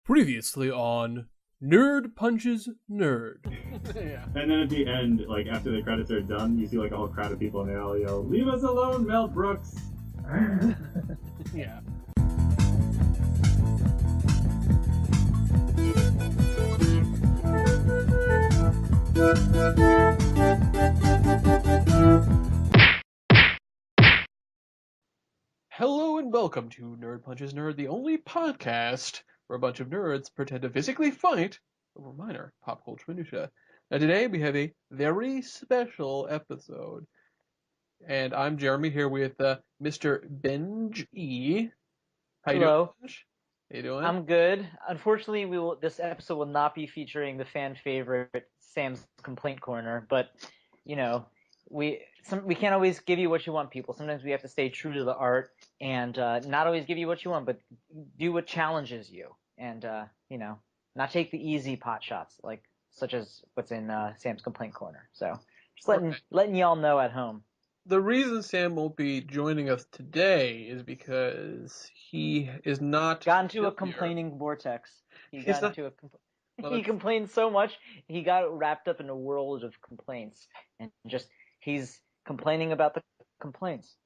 Previously on Nerd Punches Nerd. Yeah. And then at the end, like after the credits are done, you see like a whole crowd of people in the alley yell, "Leave us alone, Mel Brooks!" Yeah. Hello and welcome to Nerd Punches Nerd, the only podcast where a bunch of nerds pretend to physically fight over minor pop culture minutia. Now today we have a very special episode, and I'm Jeremy here with Mr. Benj E. How you doing, Hello. Benj? How you doing? I'm good. Unfortunately, this episode will not be featuring the fan favorite Sam's Complaint Corner, but you know, we can't always give you what you want, people. Sometimes we have to stay true to the art and not always give you what you want, but do what challenges you, and not take the easy pot shots such as what's in Sam's Complaint Corner. So just letting y'all know at home. The reason Sam won't be joining us today is because he is not Got into a here. complaining vortex. He's not- Well, He complained so much, he got wrapped up in a world of complaints, and he's complaining about the complaints.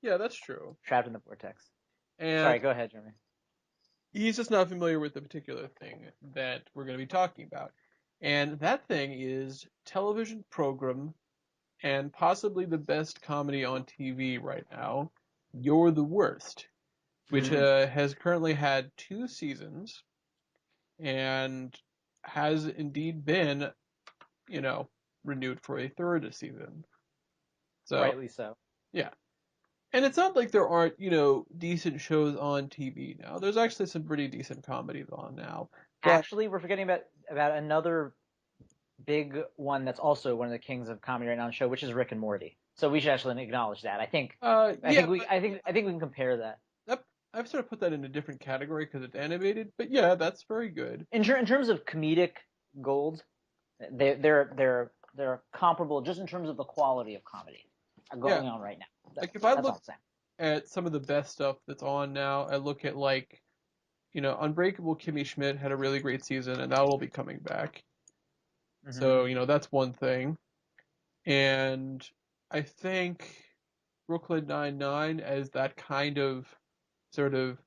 Yeah, that's true. Trapped in the vortex. And Sorry, go ahead, Jeremy. he's just not familiar with the particular thing that we're going to be talking about. And that thing is television program and possibly the best comedy on TV right now, You're the Worst, which has currently had 2 seasons and has indeed been, renewed for a 3rd season. So, Rightly so. yeah. And it's not like there aren't, decent shows on TV now. There's actually some pretty decent comedies on now. But Actually, we're forgetting about another big one that's also one of the kings of comedy right now on the show, which is Rick and Morty. So we should actually acknowowledge that. I think we can compare that. I've sort of put that in a different category because it's animated, but yeah, that's very good. In terms of comedic gold, they're comparable just in terms of the quality of comedy going on right now. Like if I that's look all I'm saying. at some of the best stuff that's on now, I look at Unbreakable Kimmy Schmidt had a really great season, and that will be coming back. Mm-hmm. So, that's one thing. And I think Brooklyn Nine-Nine as that kind of sort of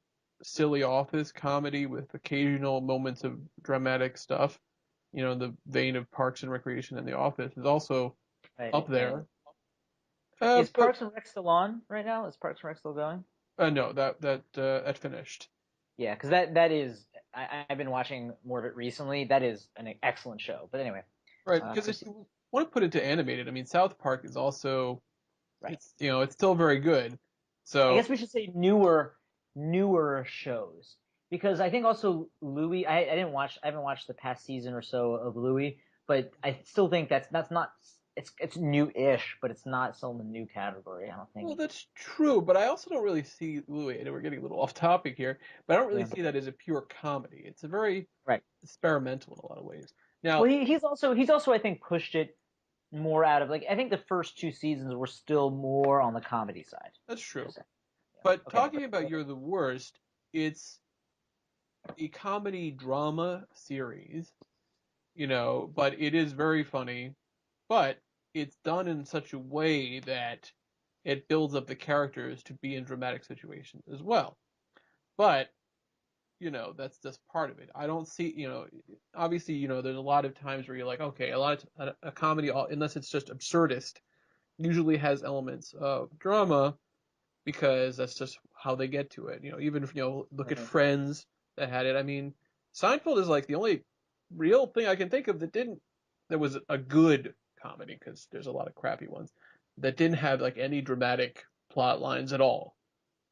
silly office comedy with occasional moments of dramatic stuff, in the vein of Parks and Recreation and The Office is also up there. Is Parks and Rec still on right now? Is Parks and Rec still going? No, that finished. Yeah, because that is I've been watching more of it recently. That is an excellent show. But anyway, right? Because if you want to put it to animated, I mean, South Park is also, right. It's still very good. So I guess we should say newer shows, because I think also Louis. I haven't watched the past season or so of Louis, but I still think that's not. It's new-ish, but it's not still in the new category. I don't think. Well, that's true, but I also don't really see Louis. And we're getting a little off topic here, but I don't really see that as a pure comedy. It's a very experimental in a lot of ways. Now, well, he's also I think pushed it more out of I think the first 2 seasons were still more on the comedy side. That's true. But talking about You're the Worst, it's a comedy drama series, but it is very funny, but it's done in such a way that it builds up the characters to be in dramatic situations as well. But, that's just part of it. I don't see, obviously, there's a lot of times where you're like, okay, a comedy, unless it's just absurdist, usually has elements of drama because that's just how they get to it. Even if, look at Friends that had it. I mean, Seinfeld is like the only real thing I can think of that was a good comedy, because there's a lot of crappy ones that didn't have any dramatic plot lines at all.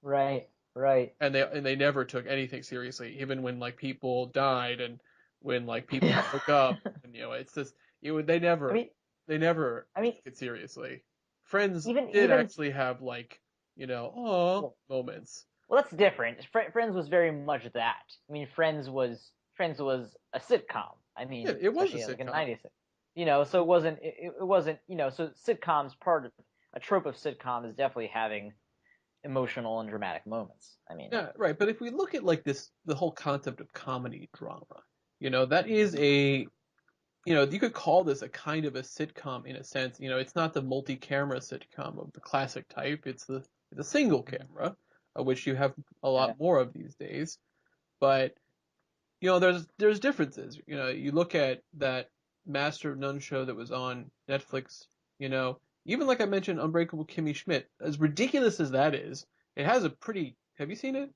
Right. And they never took anything seriously, even when people died and when people broke up, and it's just they never took it seriously. Friends did actually have moments. Well, that's different. Friends was very much that. I mean, Friends was a sitcom. I mean, it was a sitcom. Like a 90s. So it wasn't. So sitcoms, part of a trope of sitcom is definitely having emotional and dramatic moments. I mean, Yeah, right. But if we look at like this, the whole concept of comedy drama, that is you could call this a kind of a sitcom in a sense. It's not the multi-camera sitcom of the classic type. It's a single camera, which you have a yeah. lot more of these days. But there's differences. You look at that Master of None show that was on Netflix. Even like I mentioned, Unbreakable Kimmy Schmidt. As ridiculous as that is, it has a pretty. Have you seen it?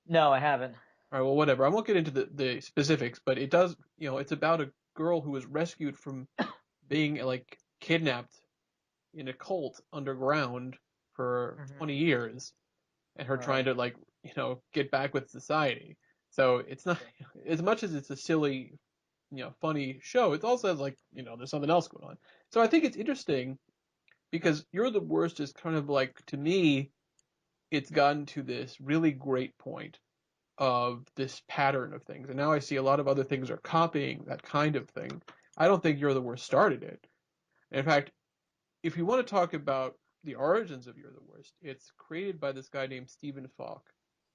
No, I haven't. All right, well, whatever. I won't get into the specifics, but it does. It's about a girl who was rescued from being like kidnapped in a cult underground for Mm-hmm. 20 years, and her trying Right. to like get back with society. So it's not as much as it's a silly, funny show. It also has like there's something else going on. So I think it's interesting because You're the Worst is kind of like, to me, it's gotten to this really great point of this pattern of things. And now I see a lot of other things are copying that kind of thing. I don't think You're the Worst started it. In fact, if you want to talk about the origins of You're the Worst, it's created by this guy named Stephen Falk.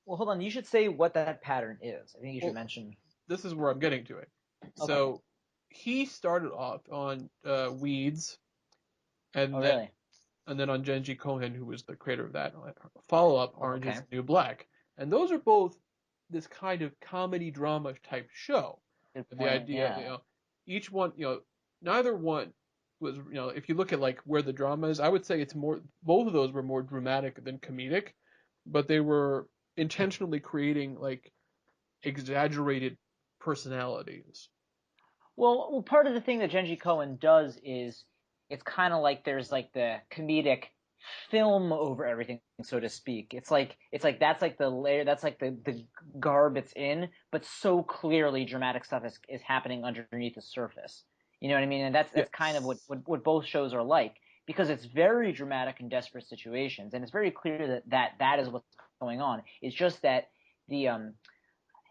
Well, hold on. You should say what that pattern is. I think you should Well, mention. this is where I'm getting to it. Okay. So he started off on Weeds, Oh, and then really? and then on Genji Cohen, who was the creator of that follow-up, Oh, Orange okay. is the New Black. And those are both this kind of comedy drama type show. Good The point. idea, Yeah. each one, neither one was, if you look at like where the drama is, I would say it's more, both of those were more dramatic than comedic, but they were intentionally creating like exaggerated personalities. Well, part of the thing that Genji Cohen does is it's kind of like there's like the comedic film over everything, so to speak. It's like that's like the layer, that's like the garb it's in, but so clearly dramatic stuff is happening underneath the surface. You know what I mean? And that's kind of Yes. what both shows are like, because it's very dramatic in desperate situations, and it's very clear that is what's going on. It's just that the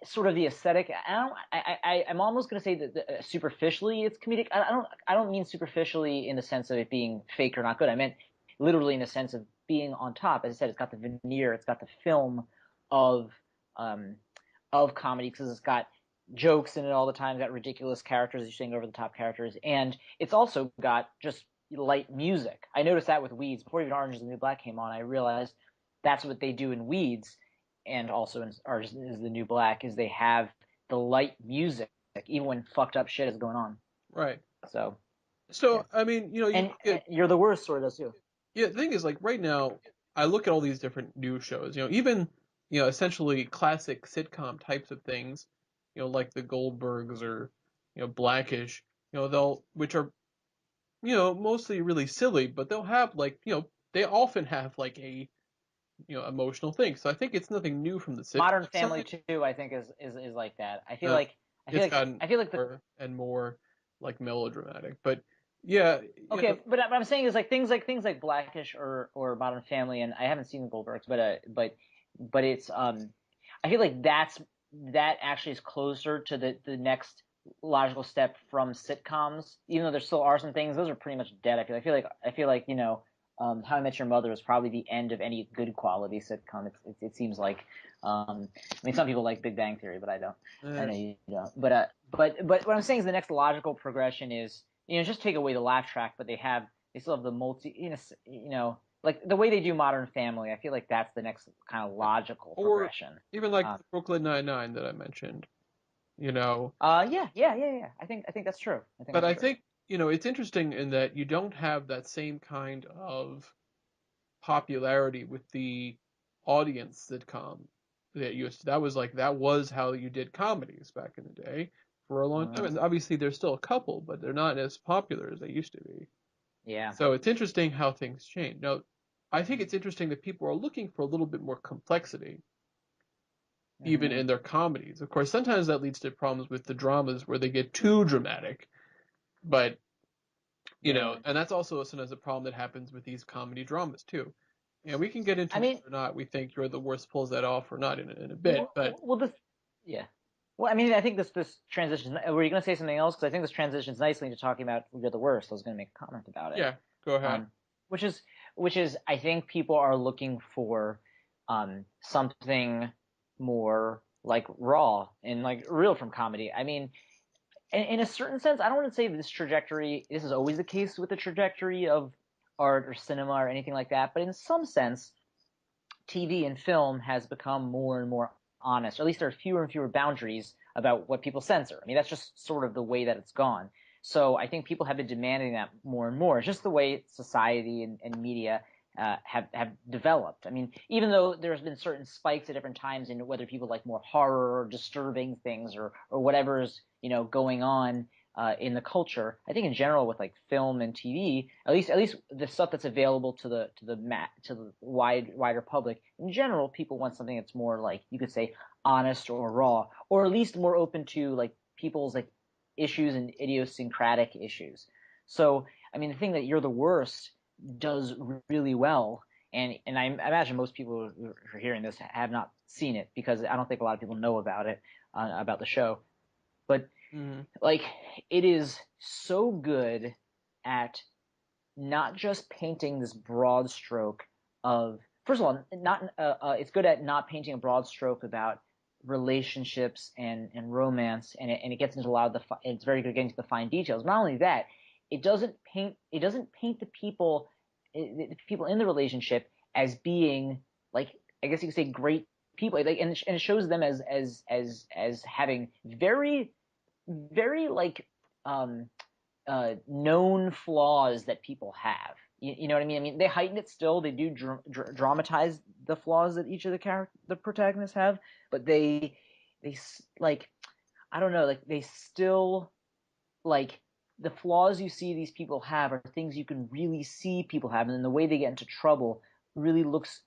sort of the aesthetic. I'm almost going to say that superficially it's comedic. I don't mean superficially in the sense of it being fake or not good. I meant literally in the sense of being on top. As I said, it's got the veneer, it's got the film of um, of comedy, because it's got jokes in it all the time. It's got ridiculous characters, you're saying, over the top characters, and it's also got just light music. I noticed that with Weeds before even Orange is the New Black came on. I realized that's what they do in Weeds, and also in Orange is the New Black, is they have the light music even when fucked up shit is going on. Right. So yeah, So, I mean, you and, look and at, You're the Worst sort of does too. yeah, the thing is, like, right now, I look at all these different news shows, even, essentially classic sitcom types of things, like the Goldbergs or, Blackish, which are, mostly really silly, but they'll have, like, they often have, like, a, emotional thing. So I think it's nothing new from the Modern sitcom Family side. too, I think is like that. I feel Uh, like I feel it's like gotten I feel like the more and more, like, melodramatic. But, yeah, Okay, but what I'm saying is like things like Blackish or Modern Family, and I haven't seen the Goldbergs, but it's I feel like that actually is closer to the next logical step from sitcoms. Even though there still are some things, those are pretty much dead. I feel like How I Met Your Mother is probably the end of any good quality sitcom. It seems like. I mean, some people like Big Bang Theory, but I don't. I uh, know you don't. But what I'm saying is the next logical progression is, just take away the laugh track, but they still have the multi, like the way they do Modern Family. I feel like that's the next kind of logical or progression. even like Um, Brooklyn Nine-Nine that I mentioned, yeah. I think that's true. I think But that's I true. think, it's interesting in that you don't have that same kind of popularity with the audience sitcom that that was how you did comedies back in the day for a long time. And obviously there's still a couple, but they're not as popular as they used to be. Yeah. So it's interesting how things change. Now, I think it's interesting that people are looking for a little bit more complexity even Hmm. in their comedies. Of course, sometimes that leads to problems with the dramas where they get too dramatic. But Yeah. and that's also sometimes a problem that happens with these comedy dramas too. Yeah, we can get into I whether mean, or not we think You're the Worst pulls that off or not in a bit, but well, this, yeah. Well, I mean, I think this transitions. Were you going to say something else? Because I think this transitions nicely into talking about You're the Worst. I was going to make a comment about it. yeah, go ahead. Um, which is I think people are looking for something more like raw and like real from comedy. I mean, in a certain sense, I don't want to say this is always the case with the trajectory of art or cinema or anything like that, but in some sense, TV and film has become more and more honest, or at least there are fewer and fewer boundaries about what people censor. I mean, that's just sort of the way that it's gone. So I think people have been demanding that more and more. It's just the way society and media have developed. I mean, even though there's been certain spikes at different times in whether people like more horror or disturbing things or whatever's going on in the culture, I think in general with like film and TV, at least the stuff that's available to the wider public, in general, people want something that's more like you could say honest or raw, or at least more open to like people's like issues and idiosyncratic issues. So, I mean, the thing that You're the Worst does really well, and I imagine most people who are hearing this have not seen it because I don't think a lot of people know about it, about the show. But like, it is so good at not just painting this broad stroke of, first of all, not it's good at not painting a broad stroke about relationships and romance, and it gets into a lot of it's very good at getting to the fine details. Not only that, it doesn't paint the people in the relationship as being like, I guess you could say, great people, like, and it shows them as having very like known flaws that people have. You know what I mean? I mean, they heighten it still. They do dramatize the flaws that each of the protagonists have, but they like, I don't know, like they still, like, the flaws you see these people have are things you can really see people have, and then the way they get into trouble really looks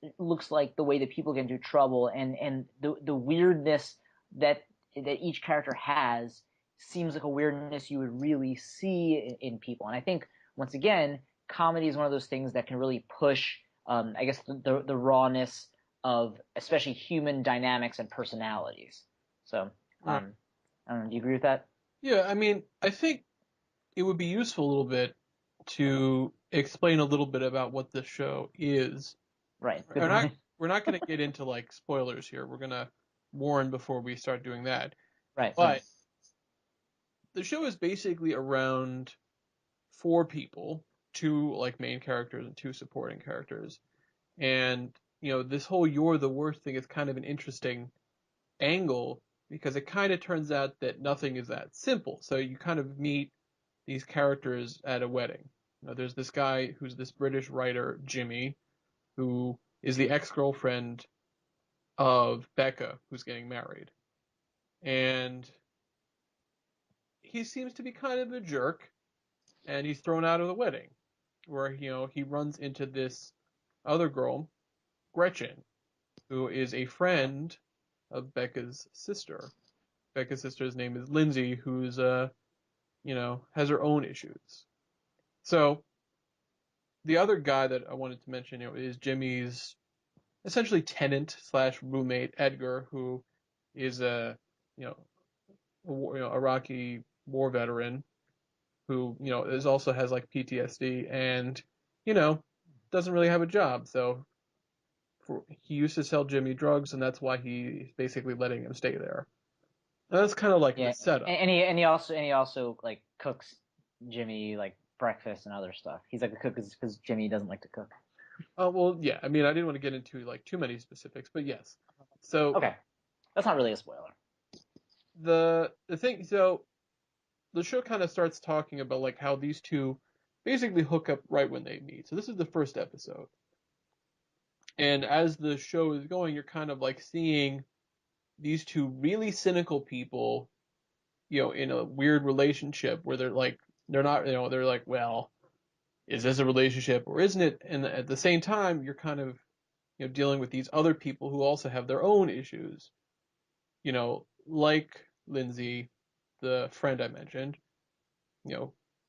like the way that people get into trouble, and the weirdness that each character has seems like a weirdness you would really see in people. And I think, once again, comedy is one of those things that can really push, I guess, the rawness of especially human dynamics and personalities. So, I don't know. Do you agree with that? Yeah, I mean, I think it would be useful a little bit to explain a little bit about what this show is. Right. We're not going to get into like spoilers here. We're going to warn before we start doing that. Right. But the show is basically around 4 people, 2 like main characters and 2 supporting characters. And, this whole You're the Worst thing is kind of an interesting angle because it kind of turns out that nothing is that simple. So you kind of meet these characters at a wedding. There's this guy who's this British writer, Jimmy, who is the ex-girlfriend of Becca, who's getting married. And he seems to be kind of a jerk, and he's thrown out of the wedding, where, he runs into this other girl, Gretchen, who is a friend of Becca's sister. Becca's sister's name is Lindsay, who's, has her own issues. So, the other guy that I wanted to mention, is Jimmy's essentially tenant slash roommate, Edgar, who is a, Iraqi war veteran who, also has like PTSD and, doesn't really have a job. So he used to sell Jimmy drugs, and that's why he's basically letting him stay there. And that's kind of like the setup. And he also like cooks Jimmy like breakfast and other stuff. He's like a cook because Jimmy doesn't like to cook. Oh, well, yeah. I mean, I didn't want to get into like too many specifics, but yes. So okay, that's not really a spoiler. The thing, so the show kind of starts talking about like how these two basically hook up right when they meet. So this is the first episode. And as the show is going, you're kind of like seeing these two really cynical people, in a weird relationship where they're not, they're like, well, is this a relationship or isn't it? And at the same time, you're kind of, dealing with these other people who also have their own issues, like Lindsay, the friend I mentioned,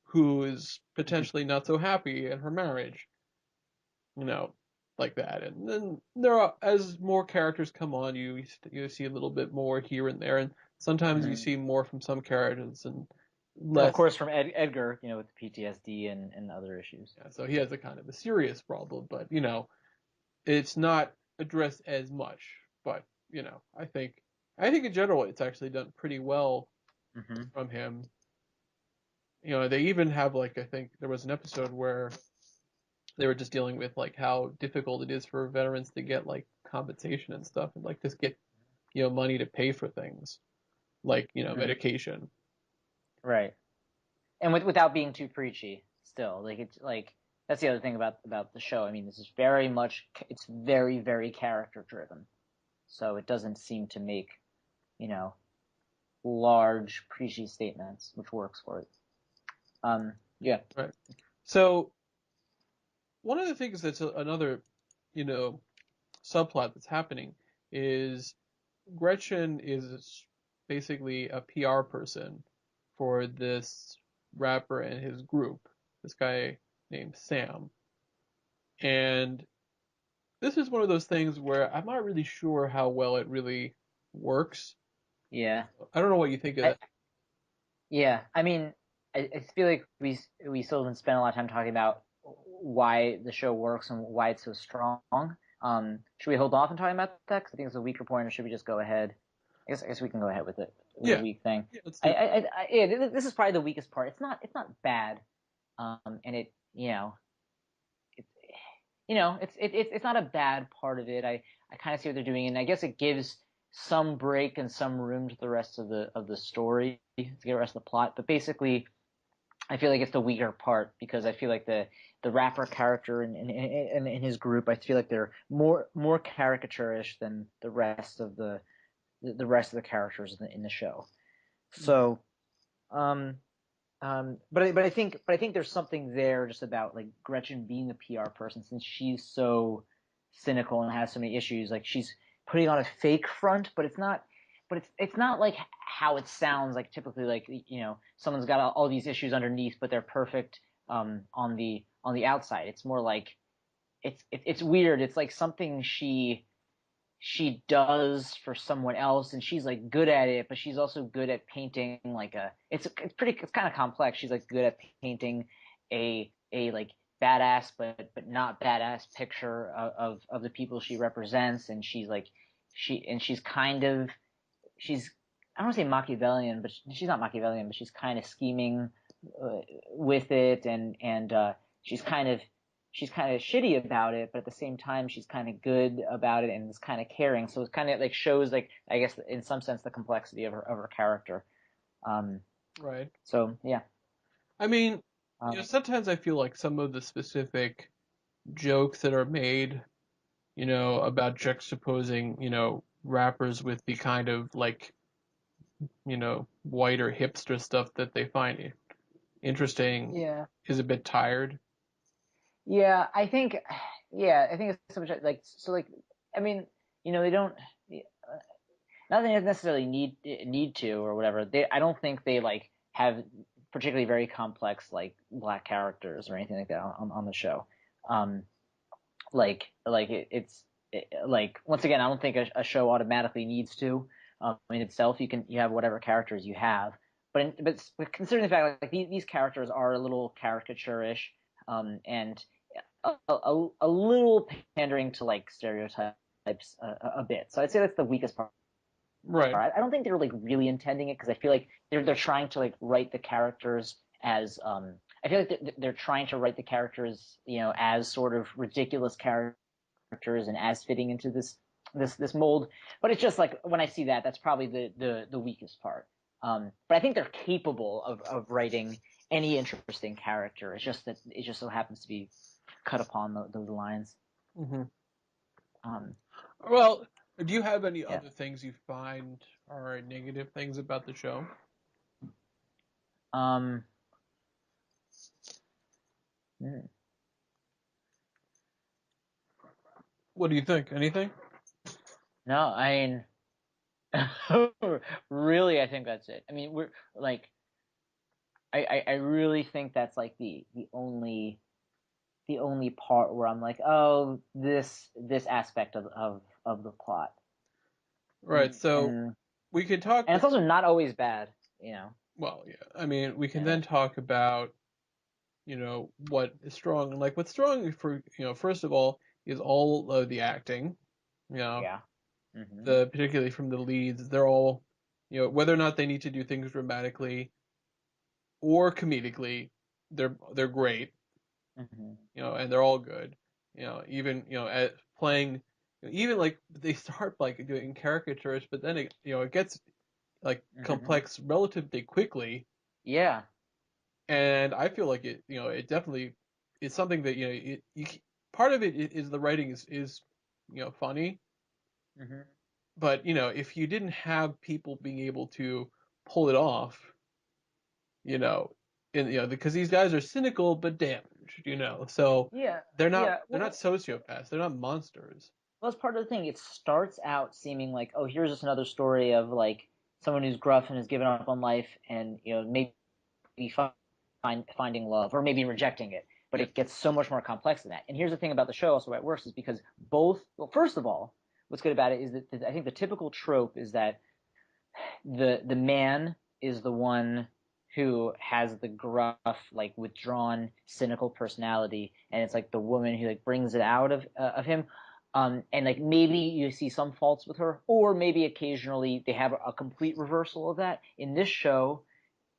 who is potentially not so happy in her marriage, like that. And then as more characters come on, you see a little bit more here and there, and sometimes you see more from some characters and less. Of course, from Edgar, with PTSD and other issues. Yeah, so he has a kind of a serious problem, but it's not addressed as much. But I think in general it's actually done pretty well Mm-hmm. from him. They even have I think there was an episode where they were just dealing with how difficult it is for veterans to get compensation and stuff, and just get money to pay for things like Mm-hmm. medication. Right. And without being too preachy, still, it's that's the other thing about the show. I mean, this is it's very, very character driven, so it doesn't seem to make large preachy statements, which works for it. Yeah. Right. So one of the things that's another subplot that's happening is Gretchen is basically a PR person for this rapper and his group, this guy named Sam. And this is one of those things where I'm not really sure how well it really works. Yeah. I don't know what you think of that. Yeah. I mean, I feel like we still haven't spent a lot of time talking about why the show works and why it's so strong. Should we hold off on talking about that? Because I think it's a weaker point, or should we just go ahead? I guess we can go ahead with it. With Yeah. the weak thing. Yeah, let's do it. Yeah, this is probably the weakest part. It's not bad. And it's not a bad part of it. I kind of see what they're doing, and I guess it gives some break and some room to the rest of the story, to get the rest of the plot. But basically, I feel like it's the weaker part because I feel like the rapper character and his group, I feel like they're more caricaturish than the rest of the characters in the show. So, but I think there's something there just about Gretchen being a PR person, since she's so cynical and has so many issues. She's putting on a fake front, but it's not like how it sounds typically someone's got all these issues underneath, but they're perfect on the outside. It's more like it's weird. It's like something she does for someone else, and she's good at it, but she's also good at painting it's kind of complex. She's good at painting a badass but not badass picture of the people she represents, and she's I don't want to say Machiavellian, but she's not Machiavellian, but she's kind of scheming with it, and she's kind of shitty about it, but at the same time she's kind of good about it and is kind of caring. So it kind of shows I guess in some sense the complexity of her character. Right. So yeah. I mean, sometimes I feel like some of the specific jokes that are made, about juxtaposing, rappers with the kind of whiter hipster stuff that they find interesting Yeah. is a bit tired. Yeah, I think it's so much I mean, they don't not that they necessarily need to or whatever. I don't think they have particularly very complex black characters or anything like that on the show. Once again, I don't think a show automatically needs to. In itself, you have whatever characters you have, but considering the fact these characters are a little caricaturish, and a little pandering to stereotypes a bit. So I'd say that's the weakest part. Right. I don't think they're really intending it, because I feel like they're trying to write the characters as I feel like they're trying to write the characters as sort of ridiculous characters and as fitting into this mold. But it's just when I see that's probably the weakest part. But I think they're capable of writing any interesting character. It's just that it just so happens to be cut upon those lines. Mm-hmm. Well, do you have any Yeah. other things you find are negative things about the show? What do you think? Anything? No, I mean, really, I think that's it. I mean, we're I really think that's the only part where I'm oh, this aspect of the plot. Right. So we could talk. And it's also not always bad, Well, yeah. I mean, we can then talk about, what is strong. And what's strong for, first of all, is all of the acting. You know, Yeah. Mm-hmm. particularly from the leads, they're all, whether or not they need to do things dramatically or comedically, they're great. Mm-hmm. And they're all good. Even at playing, even like they start like doing caricatures, but then it gets like Mm-hmm. complex relatively quickly. Yeah. And I feel like it definitely is something that part of it is the writing is funny, Mm-hmm. but if you didn't have people being able to pull it off, you know, because these guys are cynical but damaged, so Yeah. they're not Yeah. they're not Well, sociopaths, they're not monsters. that's part of the thing. It starts out seeming like, oh, here's just another story of like someone who's gruff and has given up on life, and maybe finding love or maybe rejecting it. But Yeah. it gets so much more complex than that. And here's the thing about the show, also why it works, is because both. Well, first of all, what's good about it is that I think the typical trope is that the man is the one who has the gruff, like withdrawn, cynical personality, and it's like the woman who like brings it out of him. And like maybe you see some faults with her, or maybe occasionally they have a complete reversal of that. In this show,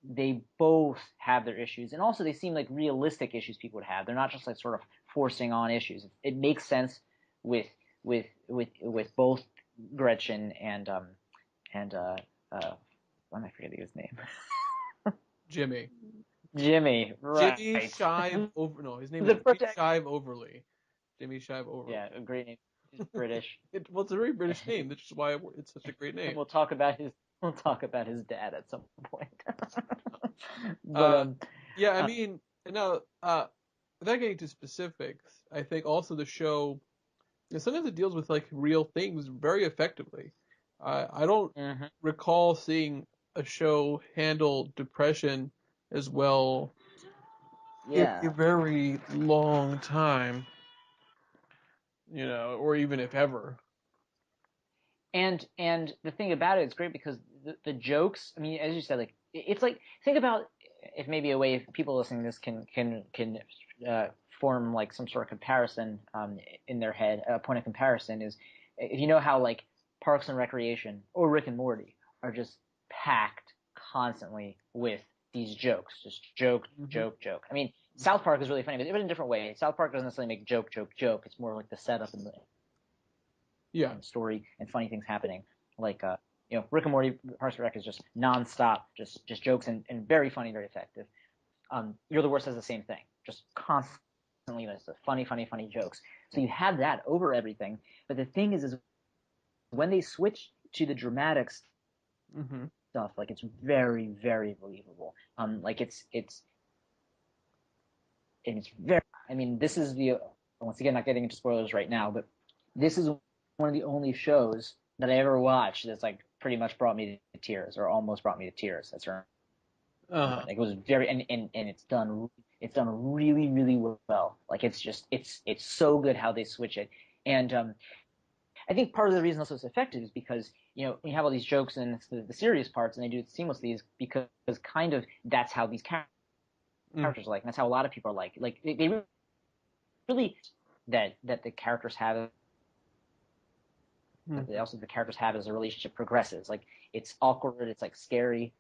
they both have their issues, and also they seem like realistic issues people would have. They're not just like sort of forcing on issues. It makes sense with with both Gretchen and why am I forgetting his name? Jimmy. Jimmy, right? Jimmy Shive over no, his name The is Jimmy protect. Shive Overly. Jimmy Shive Overly. Yeah, a great name. He's British. Well, it's a very British name. That's just why it's such a great name. We'll talk about his dad at some point. But Uh, yeah, I mean, no, without getting to specifics, I think also the show, sometimes it deals with like real things very effectively. I don't mhm. recall seeing a show handle depression as well in a Yeah. very long time, or even if ever. And the thing about it, it's great because the jokes. I mean, as you said, like it's like think about if maybe a way if people listening to this can form like some sort of comparison in their head. A point of comparison is if you know how like Parks and Recreation or Rick and Morty are just packed constantly with these jokes, just joke, Hmm. joke, joke. I mean, South Park is really funny, but in a different way. South Park doesn't necessarily make joke, joke, joke. It's more like the setup Yeah. and story and funny things happening. Like Rick and Morty, Parks and Rec is just nonstop, just jokes and very funny, very effective. You're the Worst has the same thing, just constantly just funny, funny, funny jokes. So you have that over everything. But the thing is when they switch to the dramatic Hmm. stuff, like it's very, very believable. Like it's and it's very. I mean, this is the once again not getting into spoilers right now, but this is one of the only shows that I ever watched that's like pretty much brought me to tears or almost brought me to tears. That's right. Uh-huh. Like it was very and it's done really really well. Like it's just it's so good how they switch it. And I think part of the reason also it's effective is because when you have all these jokes and it's the serious parts and they do it seamlessly is because kind of that's how these Mm. characters are like. And that's how a lot of people are like. Like they really that the characters have Mm. that also the characters have as the relationship progresses. Like it's awkward, it's like scary.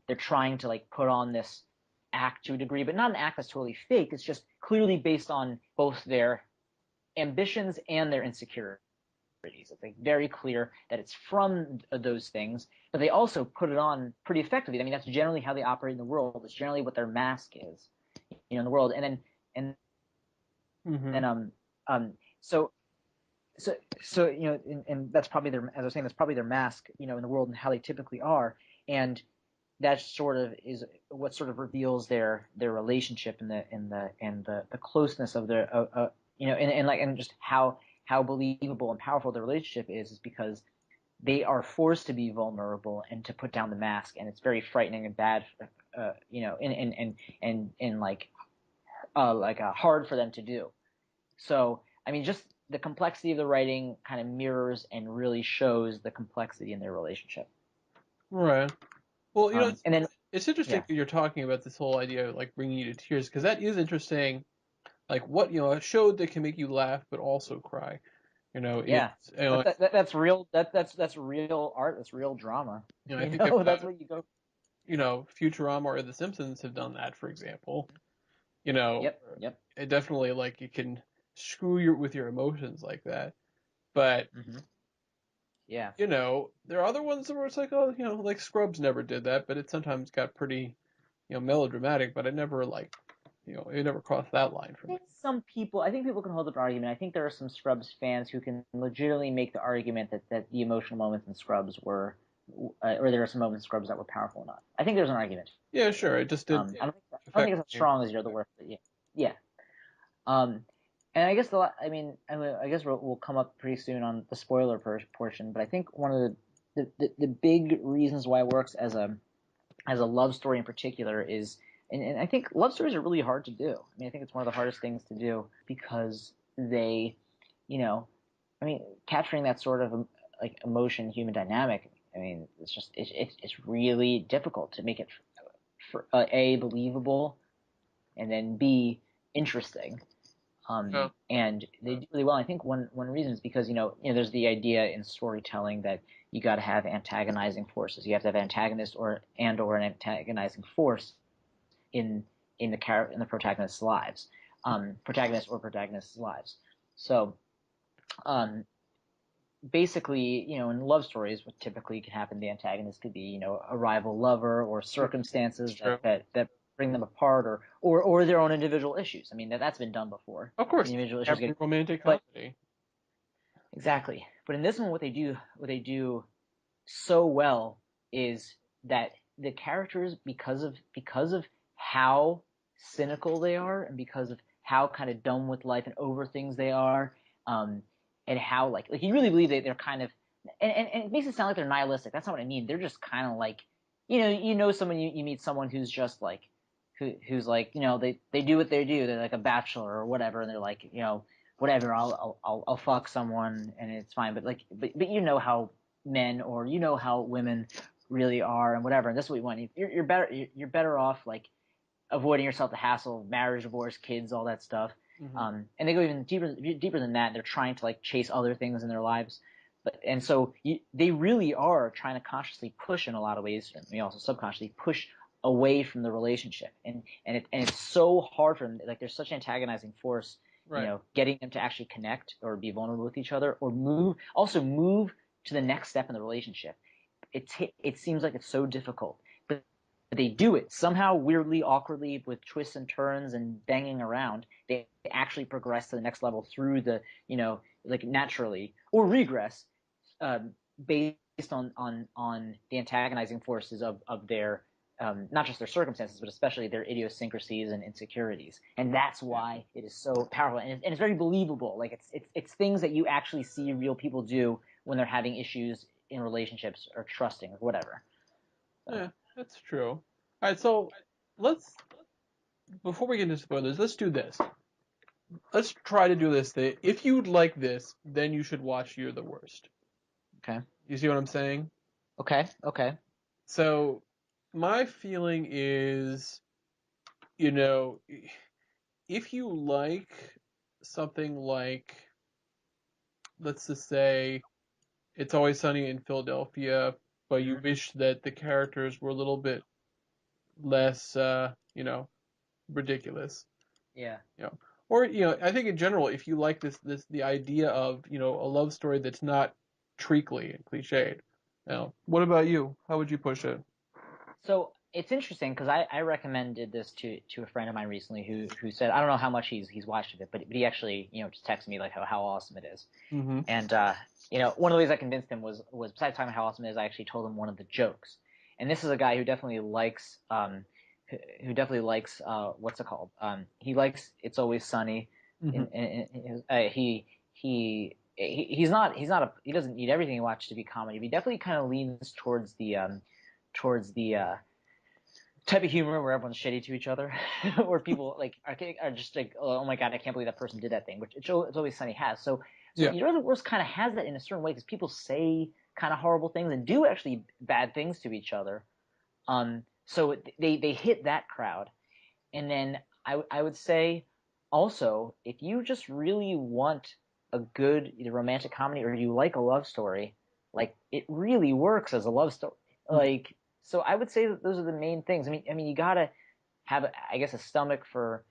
They're trying to like put on this act to a degree, but not an act that's totally fake. It's just clearly based on both their ambitions and their insecurities. It's like very clear that it's from those things, but they also put it on pretty effectively. I mean, that's generally how they operate in the world. It's generally what their mask is, in the world. And Hmm. then so so and that's probably their as I was saying that's probably their mask in the world and how they typically are, and that sort of is what sort of reveals their relationship and the closeness of their and just how believable and powerful their relationship is because they are forced to be vulnerable and to put down the mask, and it's very frightening and bad and like hard for them to do. So, I mean, just the complexity of the writing kind of mirrors and really shows the complexity in their relationship. Right. Well, And then, it's interesting yeah, that you're talking about this whole idea of like bringing you to tears because that is interesting. Like what a show that can make you laugh but also cry. Yeah, it's, that's real. That's real art. That's real drama. I think if, That's what you go. Futurama or The Simpsons have done that, for example. Yep. It definitely like it can screw with your emotions like that. But Yeah. there are other ones where it's like, oh, like Scrubs never did that, but it sometimes got pretty, melodramatic. But it never like, it never crossed that line for me. I think people can hold up an argument. I think there are some Scrubs fans who can legitimately make the argument that the emotional moments in Scrubs were, or there are some moments in Scrubs that were powerful enough. I think there's an argument. Yeah, sure. It just didn't. I don't think it's as strong as your other work, but yeah. And I guess I guess we'll come up pretty soon on the spoiler portion. But I think one of the big reasons why it works as a love story in particular is, and I think love stories are really hard to do. I mean, I think it's one of the hardest things to do because they, capturing that sort of like emotion, human dynamic. I mean, it's really difficult to make it for A, believable, and then B, interesting. And they do really well. I think one reason is because there's the idea in storytelling that you got to have antagonizing forces. You have to have antagonist or an antagonizing force in the protagonist's lives, protagonist's lives. So, basically, in love stories, what typically can happen, the antagonist could be a rival lover or circumstances that bring them apart, or their own individual issues. I mean, that's been done before. Of course, individual every issues romantic comedy. Exactly. But in this one, what they do so well is that the characters, because of how cynical they are, and because of how kind of done with life and over things they are, and how like you really believe they're kind of, and it makes it sound like they're nihilistic. That's not what I mean. They're just kind of like, someone you meet someone who's just like, who's like, they do what they do. They're like a bachelor or whatever, and they're like, whatever, I'll fuck someone and it's fine. But but how men or how women really are and whatever. And this is what we want. You're better off like avoiding yourself the hassle of marriage, divorce, kids, all that stuff. And they go even deeper than that. They're trying to like chase other things in their lives. And so they really are trying to consciously push in a lot of ways, and also subconsciously push away from the relationship. And it's so hard for them. Like there's such antagonizing force. Right. Getting them to actually connect or be vulnerable with each other or move to the next step in the relationship. It seems like it's so difficult, but they do it somehow, weirdly, awkwardly, with twists and turns and banging around. They actually progress to the next level through the, like naturally, or regress, based on the antagonizing forces of their, not just their circumstances, but especially their idiosyncrasies and insecurities. And that's why it is so powerful, and it's very believable. Like it's things that you actually see real people do when they're having issues in relationships or trusting or whatever. Yeah, that's true. All right, so before we get into spoilers, let's do this. Let's try to do this thing. If you'd like this, then you should watch You're the Worst. Okay. You see what I'm saying? Okay. So, my feeling is, if you like something like, let's just say, It's Always Sunny in Philadelphia, but you wish that the characters were a little bit less, ridiculous. Yeah. Or, I think in general, if you like the idea of, a love story that's not treacly and cliched. What about you? How would you push it? So it's interesting because I recommended this to a friend of mine recently who said, I don't know how much he's watched of it, but he actually just texted me like how awesome it is. Mm-hmm. And one of the ways I convinced him was besides talking about how awesome it is, I actually told him one of the jokes. And this is a guy who definitely likes what's it called? He likes It's Always Sunny. Mm-hmm. He doesn't need everything he watches to be comedy, but he definitely kind of leans towards the type of humor where everyone's shitty to each other, where people like are just like, oh my god, I can't believe that person did that thing, which It's Always Sunny has. So Yeah. You're the Worst kind of has that in a certain way because people say kind of horrible things and do actually bad things to each other. So they hit that crowd, and then I would say also if you just really want a good either romantic comedy or you like a love story, like it really works as a love story. Like, so I would say that those are the main things. I mean, you gotta have, I guess, a stomach for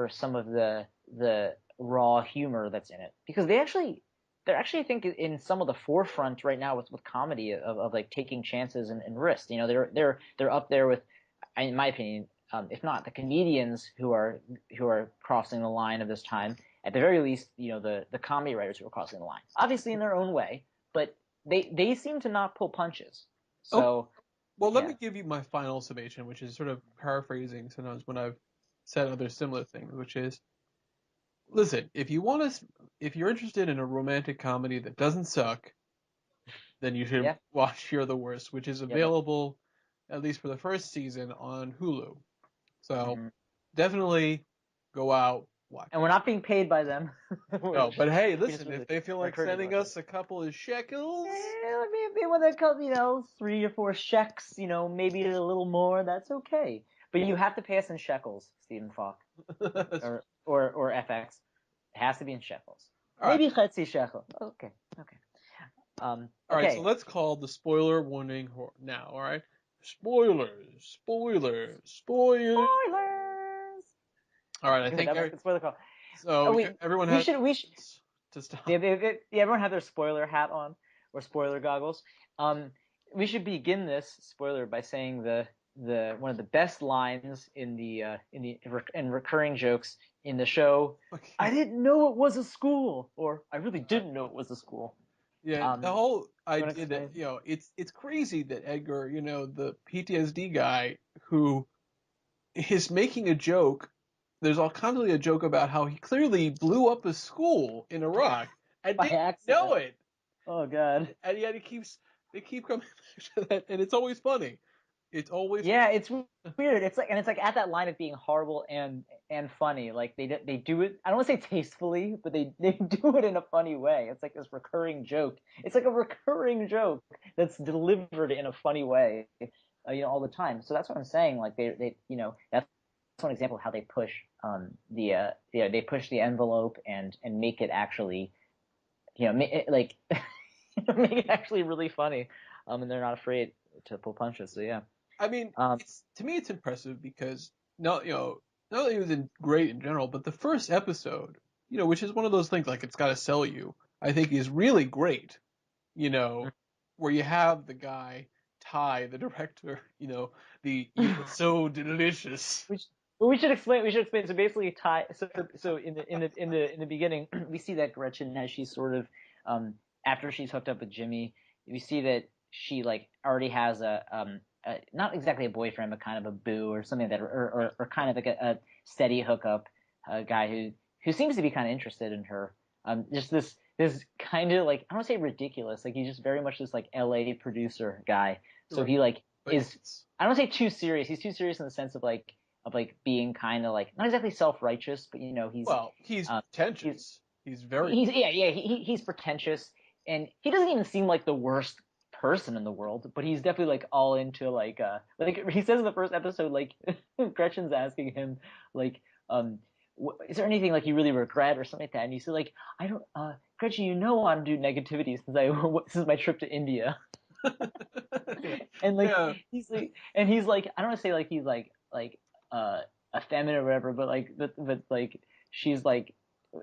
some of the raw humor that's in it because they're actually I think in some of the forefront right now with comedy of like taking chances and risks. You know, they're up there with, in my opinion, if not the comedians who are crossing the line of this time. At the very least, you know, the comedy writers who are crossing the line, obviously in their own way, but they seem to not pull punches. So, well, let yeah. me give you my final summation, which is sort of paraphrasing sometimes when I've said other similar things, which is, listen, if you're interested in a romantic comedy that doesn't suck, then you should Yeah. watch You're the Worst, which is available, at least for the first season, on Hulu. So definitely go out, watch And it. we're not being paid by them. No, but hey, We just listen, really if they feel like encourage you to sending watch us a couple of shekels, Yeah, maybe when they come, you know, 3 or 4 shekels, you know, maybe a little more, that's okay. But you have to pay us in shekels, Stephen Falk, or FX. It has to be in shekels. All right. Maybe chetzi shekel. Okay, okay. All right, so Okay. let's call the spoiler warning now, all right? Spoilers, spoilers, spoilers. Spoilers. All right, I Good, think that was a good spoiler call. so. We Everyone we has should to stop. yeah, everyone have their spoiler hat on or spoiler goggles. We should begin this spoiler by saying the one of the best lines in recurring jokes in the show. Okay. I didn't know it was a school, or I really didn't know it was a school. Yeah, the whole wanna idea that explain? it's crazy that Edgar, the PTSD guy who is making a joke. There's all constantly a joke about how he clearly blew up a school in Iraq and By didn't know accident. it, Oh God. and yet they keep coming back to that, and it's always funny. It's always Yeah, it's weird. It's like at that line of being horrible and funny. Like they do it. I don't want to say tastefully, but they do it in a funny way. It's like this recurring joke. It's like a recurring joke that's delivered in a funny way, you know, all the time. So that's what I'm saying. Like they you know that's one example of how they push they push the envelope and make it actually like make it actually really funny. And they're not afraid to pull punches. So yeah. I mean, Um, to me it's impressive because not not that it was great in general, but the first episode, which is one of those things like it's got to sell you, I think is really great. Where you have the guy Ty, the director, the you're so delicious. we should explain. We should explain. So basically, So in the beginning, we see that Gretchen, as she's sort of after she's hooked up with Jimmy, we see that she like already has a not exactly a boyfriend, but kind of a boo or something that, or kind of like a steady hookup, a guy who seems to be kind of interested in her. Just this kind of like, I don't want to say ridiculous, like he's just very much this like LA producer guy. So Right. he like But is, I don't want to say too serious. He's too serious in the sense of like being kind of like not exactly self-righteous, but he's he's pretentious. He's very he's pretentious, and he doesn't even seem like the worst person in the world, but he's definitely like all into like he says in the first episode, like Gretchen's asking him like is there anything like you really regret or something like that, and he said like I don't Gretchen, I don't do negativity since my trip to India. And like yeah. he's like I don't want to say like he's effeminate or whatever, but like but like she's like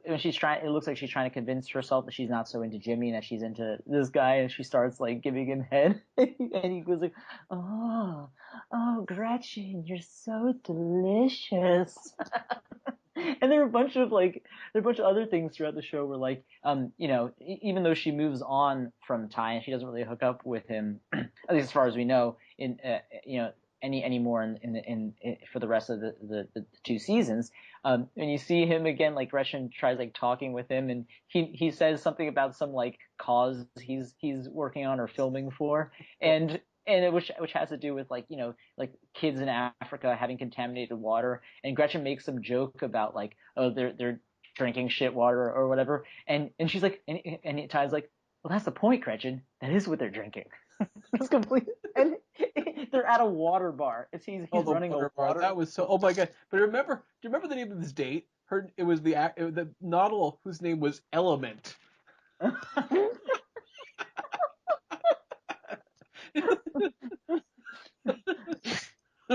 when she's trying, it looks like she's trying to convince herself that she's not so into Jimmy and that she's into this guy, and she starts like giving him head, and he goes like, oh, Gretchen, you're so delicious. And there are a bunch of other things throughout the show where like even though she moves on from Ty and she doesn't really hook up with him at least as far as we know in anymore in for the rest of the 2 seasons, and you see him again, like Gretchen tries like talking with him, and he says something about some like cause he's working on or filming for, which has to do with like like kids in Africa having contaminated water, and Gretchen makes some joke about like, oh, they're drinking shit water or whatever, and she's like, and Ty's like, well, that's the point, Gretchen, that is what they're drinking. It's complete, and they're at a water bar. He's running a water. That was so. Oh my god! But do you remember the name of this date? It was the model whose name was Element.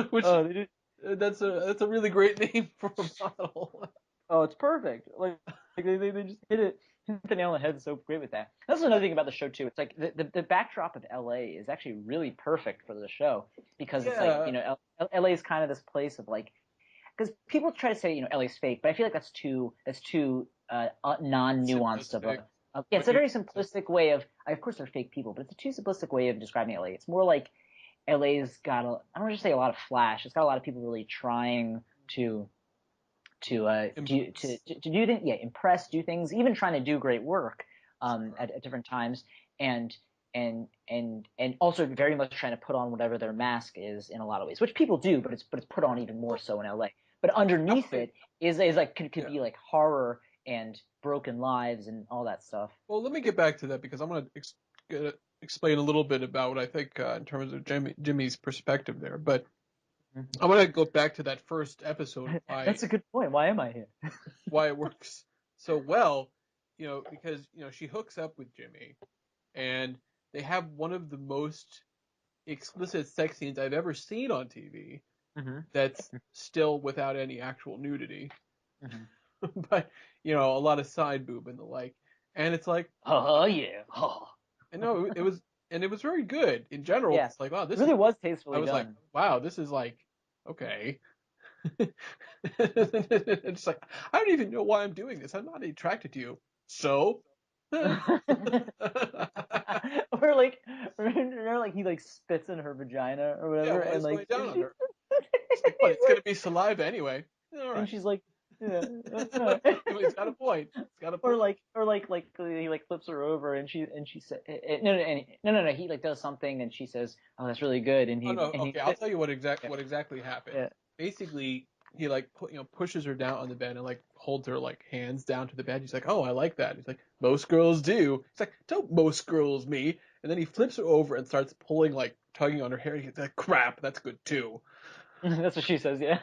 Which Oh, they do. that's a really great name for a bottle. Oh, it's perfect. Like they just hit the nail on the head so great with that. That's another thing about the show too. It's like the backdrop of LA is actually really perfect for the show because it's like, Yeah. LA is kind of this place of like, because people try to say, LA's fake, but I feel like that's too non-nuanced of Simplistic. yeah, it's a Way very simplistic way of course they're fake people, but it's a too simplistic way of describing LA. It's more like LA's got I don't want to just say a lot of flash. It's got a lot of people really trying to do things, yeah, impress, do things, even trying to do great work at different times, and and also very much trying to put on whatever their mask is in a lot of ways, which people do, but it's put on even more so in LA. But underneath it is like could be like horror and broken lives and all that stuff. Well, let me get back to that because I'm going to explain a little bit about what I think in terms of Jimmy's perspective there. But I want to go back to that first episode. That's a good point. Why am I here? Why it works so well, because she hooks up with Jimmy, and they have one of the most explicit sex scenes I've ever seen on TV. Mm-hmm. That's still without any actual nudity, Mm-hmm. but a lot of side boob and the like. And it's like, Oh yeah. Oh. and no, it was very good in general. Yeah. It's like, wow, It really was tastefully I was like, done. wow, this is like, okay. It's like, I don't even know why I'm doing this. I'm not attracted to you. So? or like he like spits in her vagina or Yeah, whatever, what and is going like down on her? It's like, what? It's gonna be saliva anyway. All and right. she's like, yeah. He's got a point. He's got a Or point. like he like flips her over and she said no he like does something and she says, oh, that's really good, and Oh no. he Okay, I'll tell you what exactly happened. yeah. Basically, he like pushes her down on the bed and like holds her like hands down to the bed. He's like, oh, I like that. He's like, most girls do. He's like, don't most girls me. And then he flips her over and starts pulling like tugging on her hair. He's like, crap, that's good too. That's what she says, yeah.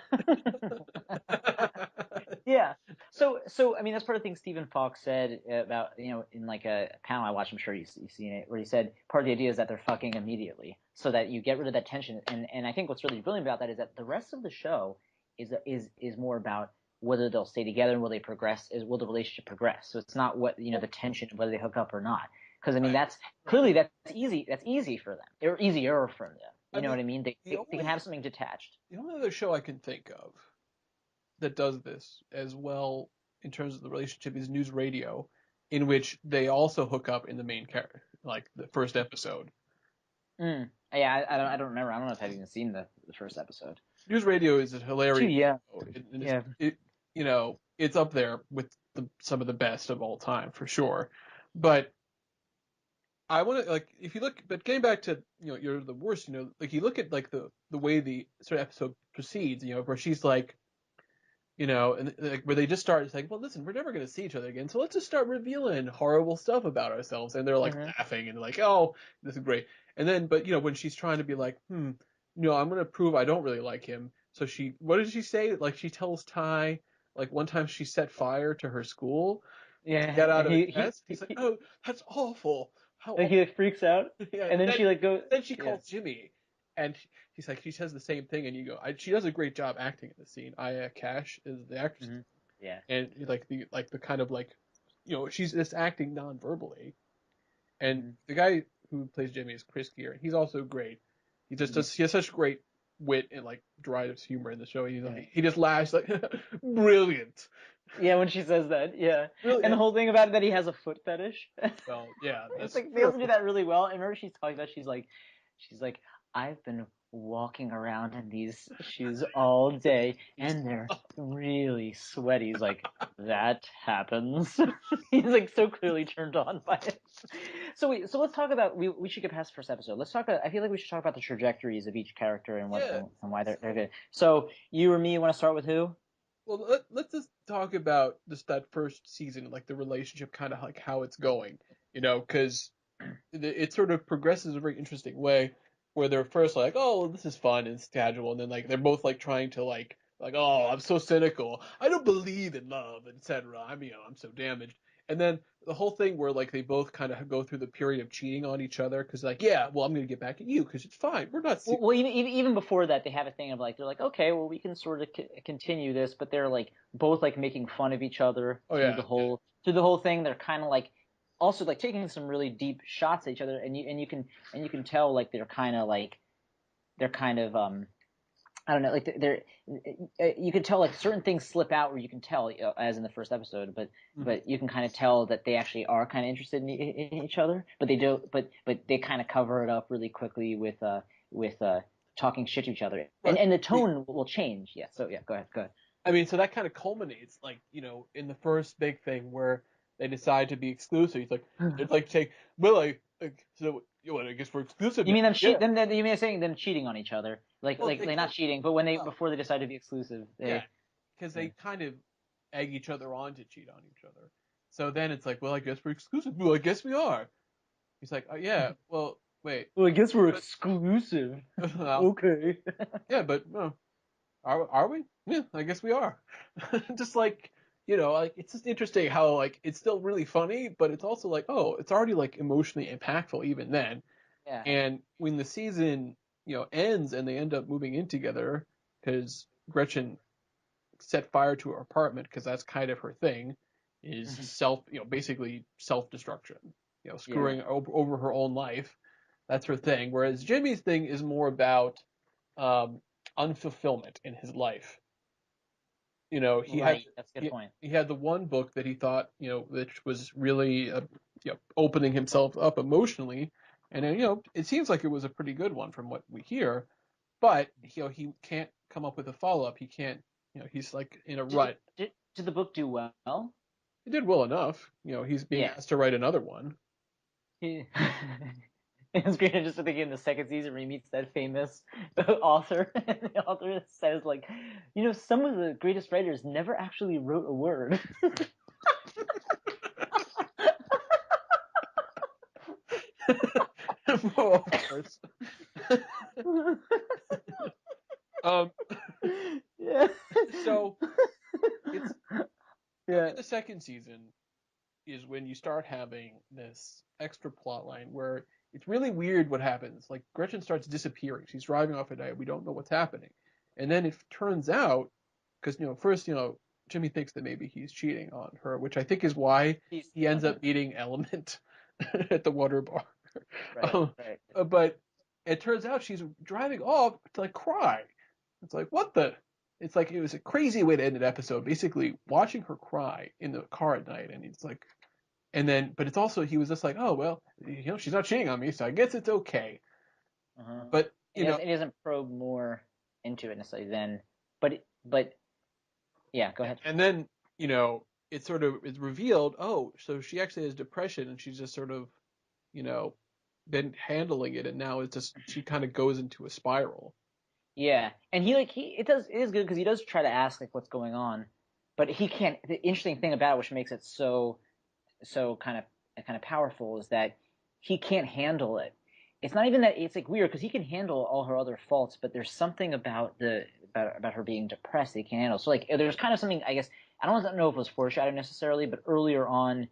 Yeah. So I mean, that's part of the thing Stephen Fox said about, in like a panel I watched. I'm sure you've seen it, where he said part of the idea is that they're fucking immediately, so that you get rid of that tension. And I think what's really brilliant about that is that the rest of the show is more about whether they'll stay together and will they progress, will the relationship progress. So it's not what the tension of whether they hook up or not. Because I mean, that's clearly that's easy. That's easy for them, or easier for them. You know what I mean? They can have something detached. The only other show I can think of that does this as well in terms of the relationship is News Radio, in which they also hook up in the main character, like the first episode. Yeah, I don't remember. I don't know if I've even seen the first episode. News Radio is a hilarious Yeah. show. Yeah. It's up there with some of the best of all time for sure. But I want to like if you look, but getting back to you're the worst. Like you look at like the way the sort of episode proceeds. Where she's like, and like where they just start saying, well, listen, we're never going to see each other again, so let's just start revealing horrible stuff about ourselves. And they're like laughing and like, oh, this is great. And then, but when she's trying to be like, I'm going to prove I don't really like him. So what did she say? Like she tells Ty, like one time she set fire to her school Yeah. to get out of a test. He's like, oh, that's awful. How like awful. he like freaks out, Yeah, and then she like goes. Then she calls Jimmy, and he's like, she says the same thing, and you go, she does a great job acting in the scene. Aya Cash is the actress, Yeah. and like the kind of like, she's just acting non-verbally, and the guy who plays Jimmy is Chris Gear, and he's also great. He just does. He has such great wit and like dry humor in the show. He's like, he just laughs like, brilliant. Yeah, when she says that, yeah. Brilliant. And the whole thing about it that he has a foot fetish. Well, yeah, it's like they also do that really well. I remember she's talking about she's like, I've been walking around in these shoes all day and they're really sweaty. He's like, that happens. He's like so clearly turned on by it. So let's talk about we should get past the first episode. Let's talk I feel like we should talk about the trajectories of each character and and why they're good. So you or me want to start with who? Well, let's just talk about just that first season, like the relationship, kind of like how it's going, because it sort of progresses in a very interesting way, where they're first like, oh, this is fun and it's casual, and then like they're both like trying to like, oh, I'm so cynical, I don't believe in love, etc. I'm so damaged, And then the whole thing where like they both kind of go through the period of cheating on each other because like, yeah, well, I'm gonna get back at you because it's fine. We're not. Well, even before that, they have a thing of like they're like, okay, well, we can sort of continue this, but they're like both like making fun of each other Oh, through yeah. the whole thing. They're kind of like also like taking some really deep shots at each other, and you can tell like they're kind of I don't know, like you can tell like certain things slip out where you can tell, as in the first episode, but you can kind of tell that they actually are kind of interested in each other, but they do, but they kind of cover it up really quickly with talking shit to each other, and the tone will change. Yeah. So yeah, go ahead. I mean, so that kind of culminates, like, in the first big thing where they decide to be exclusive. It's like take, well, so I guess we're exclusive. You mean them Yeah. you mean saying them cheating on each other, like Well, like not cheating, but before they decide to be exclusive, yeah, because they kind of egg each other on to cheat on each other. So then it's like, well, I guess we're exclusive. Well, I guess we are. He's like, oh yeah, well, wait. Well, I guess we're But- exclusive. Well, Okay. yeah, but no. Are we? Yeah, I guess we are. Just like, like it's just interesting how like it's still really funny, but it's also like, oh, it's already like emotionally impactful even then. Yeah. And when the season, ends and they end up moving in together because Gretchen set fire to her apartment because that's kind of her thing, is basically self-destruction, screwing over her own life. That's her thing. Whereas Jimmy's thing is more about unfulfillment in his life. He Right, that's a good point. He had the one book that he thought, which was really, opening himself up emotionally, and then, it seems like it was a pretty good one from what we hear, but he can't come up with a follow up. He can't, he's like in a rut. Did the book do well? He did well enough. He's being asked to write another one. It's great just thinking in the second season where he meets that famous author, and the author says like, some of the greatest writers never actually wrote a word. Well, of course. Yeah. So it's in the second season is when you start having this extra plot line where it's really weird what happens. Like Gretchen starts disappearing. She's driving off at night. We don't know what's happening. And then it turns out, because first Jimmy thinks that maybe he's cheating on her, which I think is why he ends up meeting Element at the water bar. Right. But it turns out she's driving off to like cry. It's like, what the? It's like it was a crazy way to end an episode. Basically, watching her cry in the car at night, and it's like, and then, but it's also he was just like, oh well, she's not cheating on me, so I guess it's okay. But it doesn't probe more into it necessarily then, but yeah, go ahead. And then it sort of is revealed, oh, so she actually has depression, and she's just sort of been handling it, and now it's just she kind of goes into a spiral. Yeah, and it is good because he does try to ask like what's going on, but he can't. The interesting thing about it, which makes it so kind of powerful, is that he can't handle it. It's not even that it's like weird because he can handle all her other faults, but there's something about about her being depressed that he can't handle. So like there's kind of something, I guess, I don't know if it was foreshadowed necessarily, but earlier on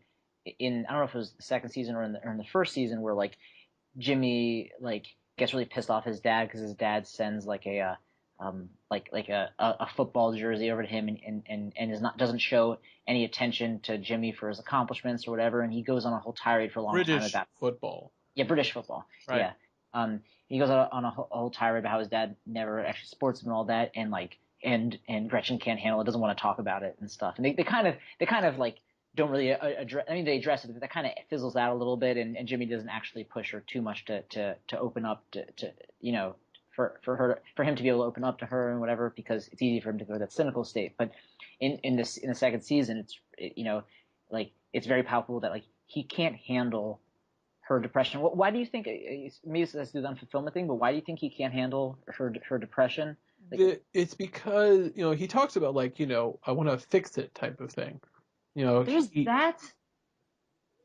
in, I don't know if it was the second season or in the first season, where like Jimmy like gets really pissed off his dad because his dad sends like a football jersey over to him and doesn't show any attention to Jimmy for his accomplishments or whatever, and he goes on a whole tirade for a long time about football. Yeah, British football. Right. Yeah. He goes on a whole tirade about how his dad never actually sports him and all that, and like and Gretchen can't handle it, doesn't want to talk about it and stuff. And they kind of like don't really address. I mean, they address it, but that kind of fizzles out a little bit, and Jimmy doesn't actually push her too much to open up to for him to be able to open up to her and whatever, because it's easy for him to go to that cynical state. But in the second season, like it's very palpable that like he can't handle her depression. Why do you think? Maybe it's the unfulfillment thing, but why do you think he can't handle her depression? Like, it's because he talks about like I want to fix it type of thing. There's that.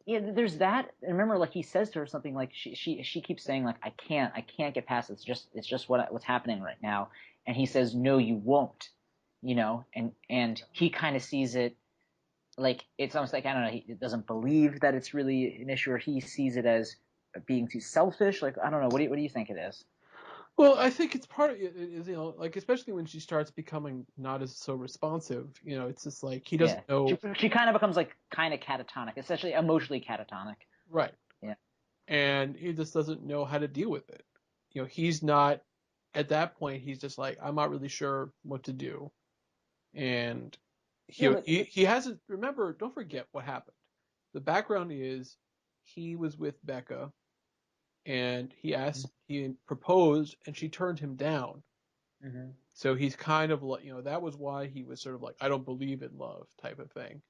Yeah, there's that. And remember, like he says to her something like she keeps saying like I can't get past it. It's just what's happening right now. And he says no, you won't. And he kind of sees it like it's almost like I don't know, he doesn't believe that it's really an issue, or he sees it as being too selfish. Like I don't know, what do you think it is? Well, I think it's part of it is, like especially when she starts becoming not as so responsive, it's just like he Yeah, doesn't know. she kind of becomes like kind of catatonic, essentially emotionally catatonic. Right. Yeah. And he just doesn't know how to deal with it. He's not at that point. He's just like, I'm not really sure what to do, and Yeah, but he hasn't. Remember, don't forget what happened. The background is he was with Becca, and he proposed, and she turned him down. mm-hmm. So he's kind of like, that was why he was sort of like, I don't believe in love type of thing.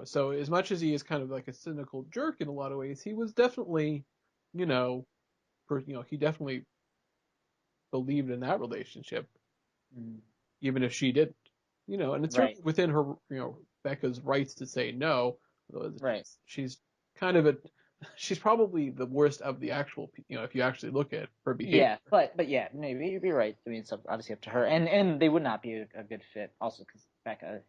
So as much as he is kind of like a cynical jerk in a lot of ways, he was definitely, you know, he definitely believed in that relationship, Mm-hmm. even if she didn't, and it's Right, certainly within her, Becca's rights to say no. right. She's kind of she's probably the worst of the actual, if you actually look at her behavior. Yeah, but yeah, maybe you'd be right. I mean, it's obviously up to her, and they would not be a good fit. Also, because Becca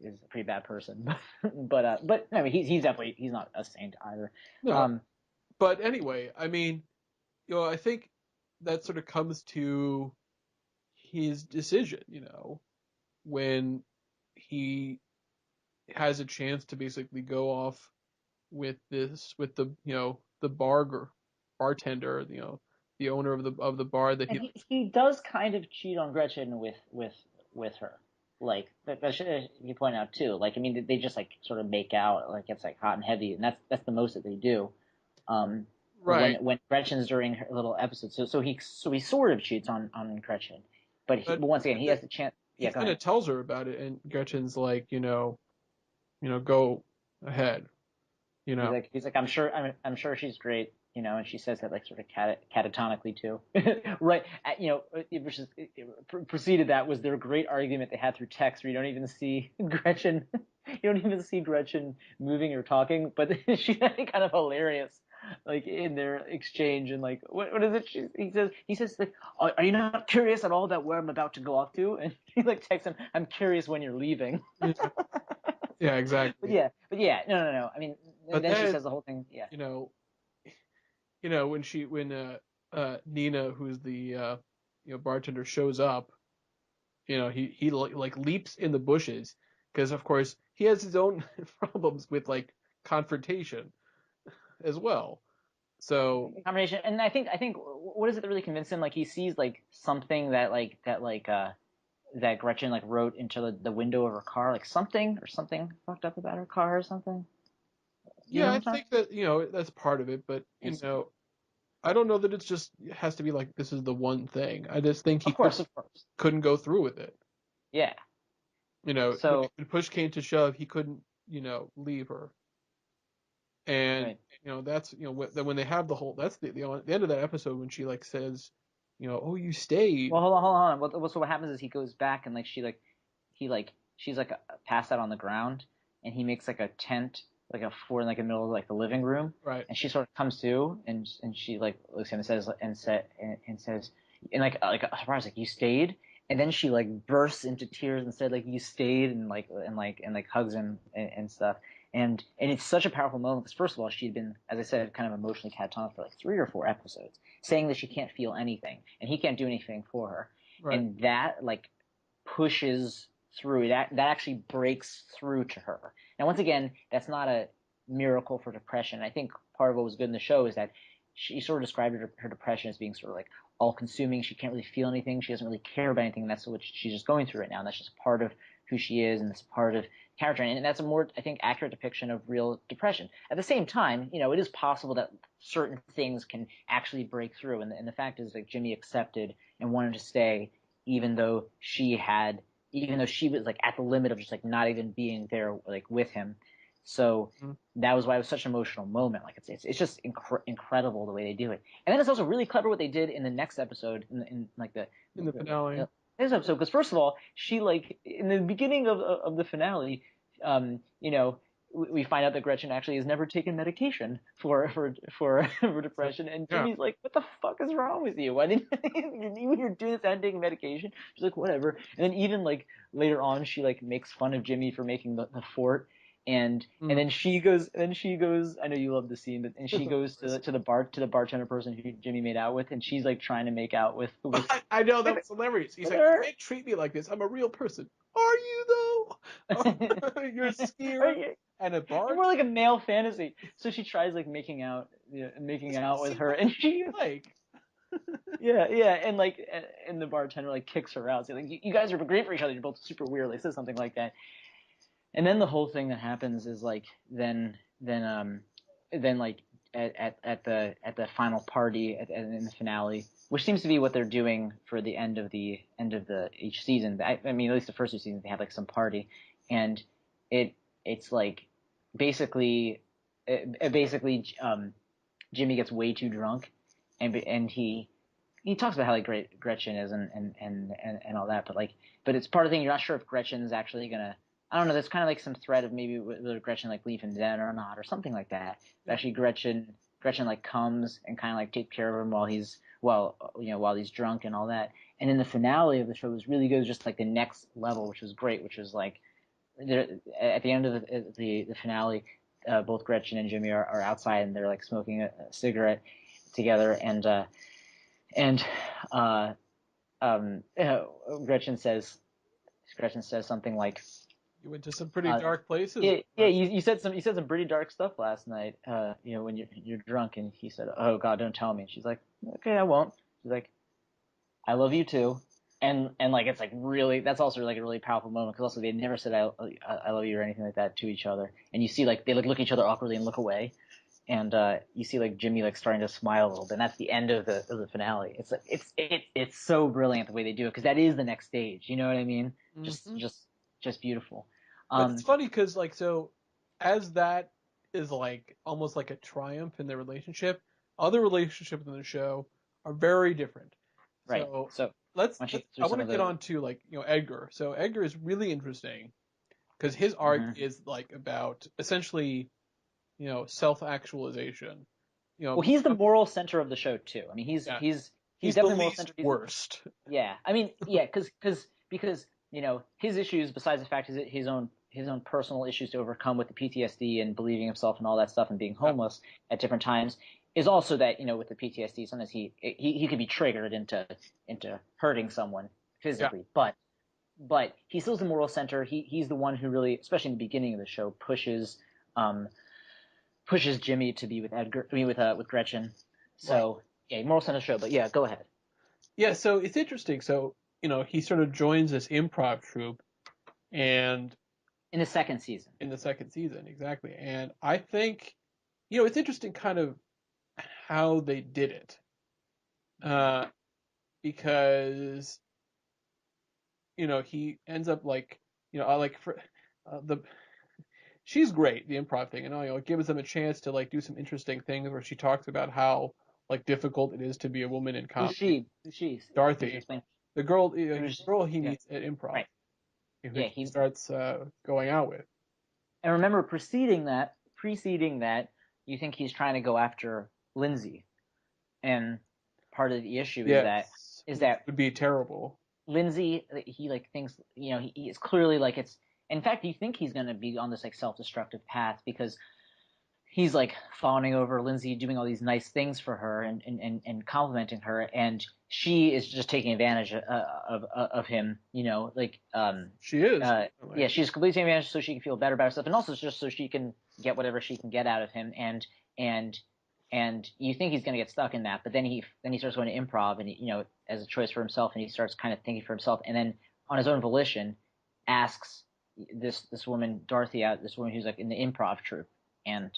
is a pretty bad person, but I mean, he's definitely he's not a saint either. No, Um, but anyway, I mean, I think that sort of comes to his decision, when he has a chance to basically go off with the the bartender, the owner of the bar that and he. he does kind of cheat on Gretchen with her. Like that should you point out too. Like I mean, they just like sort of make out, like it's like hot and heavy, and that's the most that they do. Um, Right, when Gretchen's during her little episode, so he sort of cheats on Gretchen, but but once again he has the chance. he Yeah, go kind ahead. of tells her about it, and Gretchen's like, go ahead, you know. He's like I'm sure she's great, and she says that like sort of catatonically too, right? Which is preceded that was their great argument they had through text where you don't even see Gretchen, you don't even see Gretchen moving or talking, but she's kind of hilarious, like in their exchange and like what is it? He says like are you not curious at all about where I'm about to go off to? And he like texts him, I'm curious when you're leaving. Yeah, yeah, But exactly. yeah, no. I mean, But then she then, says the whole thing. Yeah. you know, when Nina, who's the bartender, shows up, he like leaps in the bushes because of course he has his own problems with like confrontation as well. So Combination, and I think what is it that really convinced him? Like he sees like something that Gretchen like wrote into the window of her car, like something fucked up about her car or something. You yeah, know what I I'm talking think that that's part of it, but about? I don't know that it has to be like this is the one thing. I just think he Of course. couldn't go through with it. Yeah. So When push came to shove, he couldn't leave her. And right. that's when they have the whole, that's the end of that episode when she like says, oh, you stayed. Well, hold on. So what happens is he goes back and like she's like passed out on the ground, and he makes like a tent, like a fort in like the middle of like the living room, Right. and she sort of comes to, and she like looks at him and says and like surprised, like you stayed, and then she like bursts into tears and said like you stayed, and hugs him and stuff. And it's such a powerful moment because first of all she'd been, as I said, kind of emotionally catatonic for like 3 or 4 episodes, saying that she can't feel anything and he can't do anything for her, Right. and that like pushes through, that actually breaks through to her. Now once again, that's not a miracle for depression. I think part of what was good in the show is that she sort of described her depression as being sort of like all consuming. She can't really feel anything, she doesn't really care about anything, and that's what she's just going through right now, and that's just part of who she is, and that's part of character, and that's a more, I think, accurate depiction of real depression. At the same time, it is possible that certain things can actually break through, and the fact is that Jimmy accepted and wanted to stay even though she was like at the limit of just like not even being there like with him. So Mhm. that was why it was such an emotional moment. Like it's just incredible the way they do it. And then it's also really clever what they did in the next episode, in like In the finale. this episode, because first of all, she like in the beginning of the finale, we find out that Gretchen actually has never taken medication for depression, and Yeah. Jimmy's like, "What the fuck is wrong with you? Why didn't you're doing this and taking medication?" She's like, "Whatever." And then even like later on, she like makes fun of Jimmy for making the fort, And then she goes. I know you love the scene, but and she goes to the bartender person who Jimmy made out with, and she's like trying to make out with. I know, that was hilarious. He's like, you can't treat me like this. I'm a real person. Are you though? You're scared. And a bar. You're more like a male fantasy. So she tries like making out with her, and she like. yeah, and like, and the bartender like kicks her out. So like, you guys are great for each other. You're both super weird. Like says something like that. And then the whole thing that happens is like then like at the final party in the finale, which seems to be what they're doing for the end of each season. I mean, at least the first two seasons, they have like some party, and it's like basically Jimmy gets way too drunk, and he talks about how like great Gretchen is and all that, but it's part of the thing. You're not sure if Gretchen's actually gonna. I don't know. There's kind of like some thread of maybe whether Gretchen like leave him dead or not, or something like that. But actually, Gretchen like comes and kind of like takes care of him while he's drunk and all that. And in the finale of the show was really good, just like the next level, which was great, which was like at the end of the finale, both Gretchen and Jimmy are outside and they're like smoking a cigarette together, and Gretchen says something like. You went to some pretty dark places. Yeah. You said some pretty dark stuff last night. When you're drunk, and he said, "Oh God, don't tell me." And she's like, "Okay, I won't." She's like, "I love you too," and like it's like really, that's also like a really powerful moment because also they never said I love you or anything like that to each other, and you see like they look at each other awkwardly and look away, and you see like Jimmy like starting to smile a little bit. And that's the end of the finale. It's like it's so brilliant the way they do it because that is the next stage. You know what I mean? Mm-hmm. Just beautiful. But it's funny because like so, as that is like almost like a triumph in their relationship, other relationships in the show are very different. Right. So I want to get on to like Edgar. So Edgar is really interesting because his arc is like about essentially self-actualization. Well, he's the moral center of the show too. I mean, he's definitely the moral least center. Worst. Yeah, I mean, yeah, because his issues, besides the fact his own personal issues to overcome with the PTSD and believing himself and all that stuff and being homeless at different times, is also that with the PTSD sometimes he could be triggered into hurting someone physically, but he still's the moral center. He's the one who really, especially in the beginning of the show, pushes Jimmy to be with Edgar. I mean, with Gretchen. So yeah, moral center show. But yeah, go ahead. Yeah, so it's interesting. So he sort of joins this improv troupe, and in the second season. Exactly. And I think it's interesting, kind of how they did it, because he ends up like I like for she's great, the improv thing, and it gives them a chance to like do some interesting things where she talks about how like difficult it is to be a woman in comedy. Who's she? Dorothy, the girl he meets at improv, right. who he starts going out with. And remember, preceding that, you think he's trying to go after Lindsay, and part of the issue is that would be terrible. Lindsay, he like thinks he is clearly like it's. In fact, you think he's going to be on this like self-destructive path because he's like fawning over Lindsay, doing all these nice things for her and complimenting her, and she is just taking advantage of him. She is. Yeah, she's completely taking advantage so she can feel better about herself, and also just so she can get whatever she can get out of him. And you think he's going to get stuck in that, but then he starts going to improv, and as a choice for himself, and he starts kind of thinking for himself, and then on his own volition asks this woman Dorothy out, this woman who's like in the improv troupe, and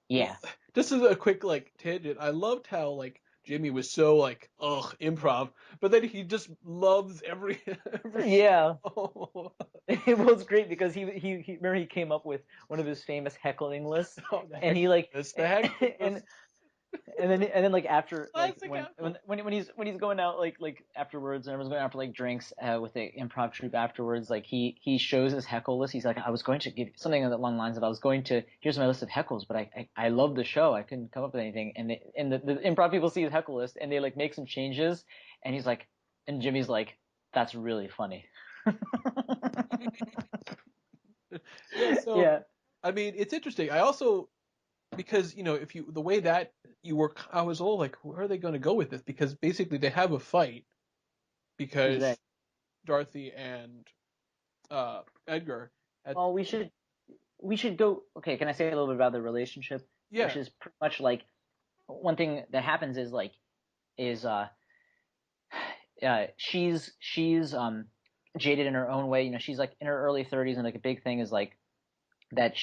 yeah. Just as a quick like tangent, I loved how like Jimmy was so like improv, but then he just loves every yeah. It was great because he remember he came up with one of his famous heckling lists, and he like and then like after like when he's going out like afterwards, and everyone's going out for like drinks with the improv troupe afterwards, like he shows his heckle list. He's like, I was going to give something along the lines of here's my list of heckles, but I love the show, I couldn't come up with anything, and the improv people see his heckle list and they like make some changes, and he's like, and Jimmy's like, that's really funny. Yeah. I mean, it's interesting. I also, because, if the way that you work, I was all like, where are they going to go with this? Because basically they have a fight Who's because that? Dorothy and Edgar. Well, we should go. Okay, can I say a little bit about the relationship? Yeah. Which is pretty much like one thing that happens is like is she's jaded in her own way. She's like in her early 30s, and like a big thing is like that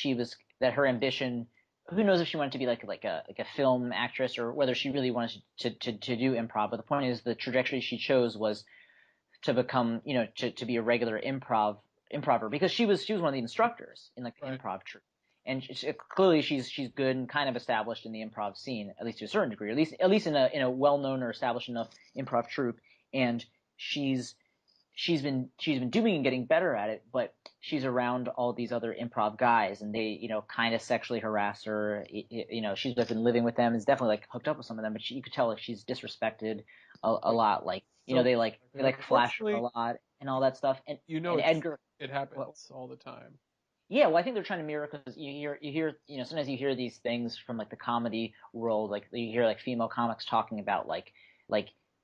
her ambition. Who knows if she wanted to be like a film actress or whether she really wanted to do improv. But the point is, the trajectory she chose was to become, to be a regular improver because she was one of the instructors in like the Right. improv troupe, and clearly she's good and kind of established in the improv scene, at least to a certain degree, at least in a well known or established enough improv troupe, and she's been doing and getting better at it, but she's around all these other improv guys, and they kind of sexually harass her. She's been living with them, is definitely like hooked up with some of them, but you could tell like she's disrespected a lot. Like So, they flash her a lot and all that stuff. And Edgar, it happens all the time. yeah, well, I think they're trying to mirror because you hear sometimes you hear these things from like the comedy world, like you hear like female comics talking about like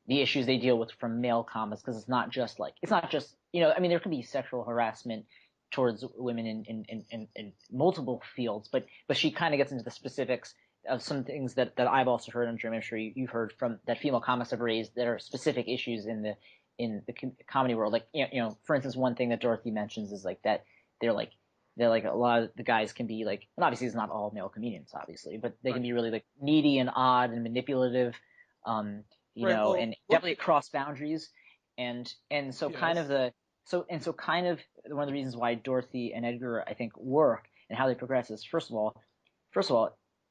the issues they deal with from male comics, because it's not just I mean there can be sexual harassment towards women in multiple fields, but she kind of gets into the specifics of some things that I've also heard, I'm sure you've heard from that female comics have raised that are specific issues in the comedy world. Like for instance, one thing that Dorothy mentions is like that they're like a lot of the guys can be like, and obviously it's not all male comedians obviously, but they can be really like needy and odd and manipulative, and definitely cross boundaries, and so Yes. kind of kind of one of the reasons why Dorothy and Edgar I think work and how they progress is first of all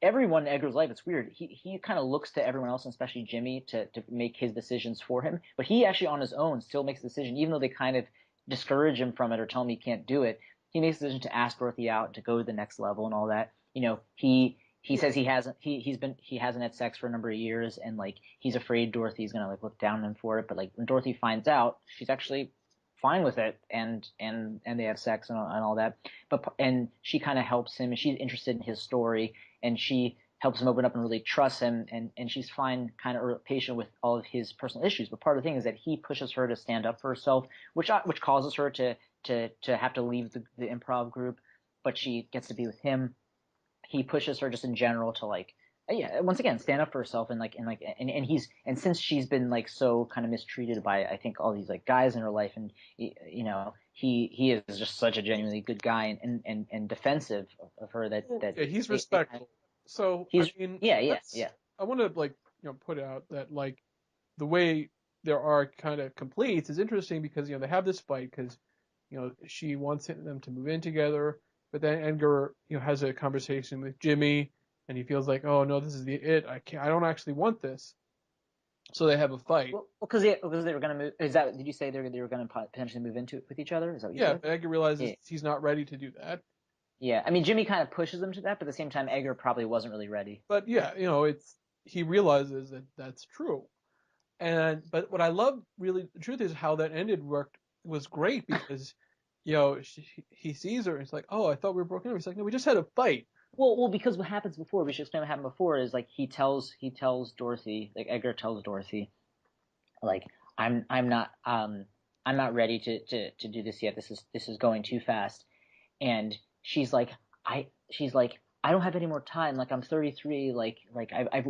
everyone in Edgar's life, it's weird, he kind of looks to everyone else and especially Jimmy to make his decisions for him, but he actually on his own still makes the decision, even though they kind of discourage him from it or tell him he can't do it. He makes the decision to ask Dorothy out, to go to the next level and all that. He says he hasn't had sex for a number of years, and like he's afraid Dorothy's gonna like look down on him for it. But like when Dorothy finds out, she's actually fine with it, and they have sex and all that. And she kind of helps him, and she's interested in his story, and she helps him open up and really trust him, and she's fine, kind of patient with all of his personal issues. But part of the thing is that he pushes her to stand up for herself, which causes her to have to leave the improv group, but she gets to be with him. He pushes her just in general to like, once again, stand up for herself, and since she's been like so kind of mistreated by I think all these like guys in her life, and he is just such a genuinely good guy and defensive of her that he's respectful. So he's, I mean, yeah. I want to like put out that like the way there are kind of complaints is interesting because they have this fight because she wants them to move in together, but then Edgar has a conversation with Jimmy, and he feels like, oh no, this is it. I don't actually want this. So they have a fight. Well, because they were gonna move. Did you say they were gonna potentially move into it with each other? Is that what you said? But Edgar realizes he's not ready to do that. Yeah, I mean Jimmy kind of pushes him to that, but at the same time Edgar probably wasn't really ready. But he realizes that that's true. But what I love really, the truth is how that ended was great because he sees her and it's like, oh, I thought we were broken up. He's like, no, we just had a fight. Well, because what happens before, we should explain what happened before, is like he tells Dorothy, like Edgar tells Dorothy, like I'm not ready to do this yet. This is going too fast, and she's like I don't have any more time. Like I'm 33. Like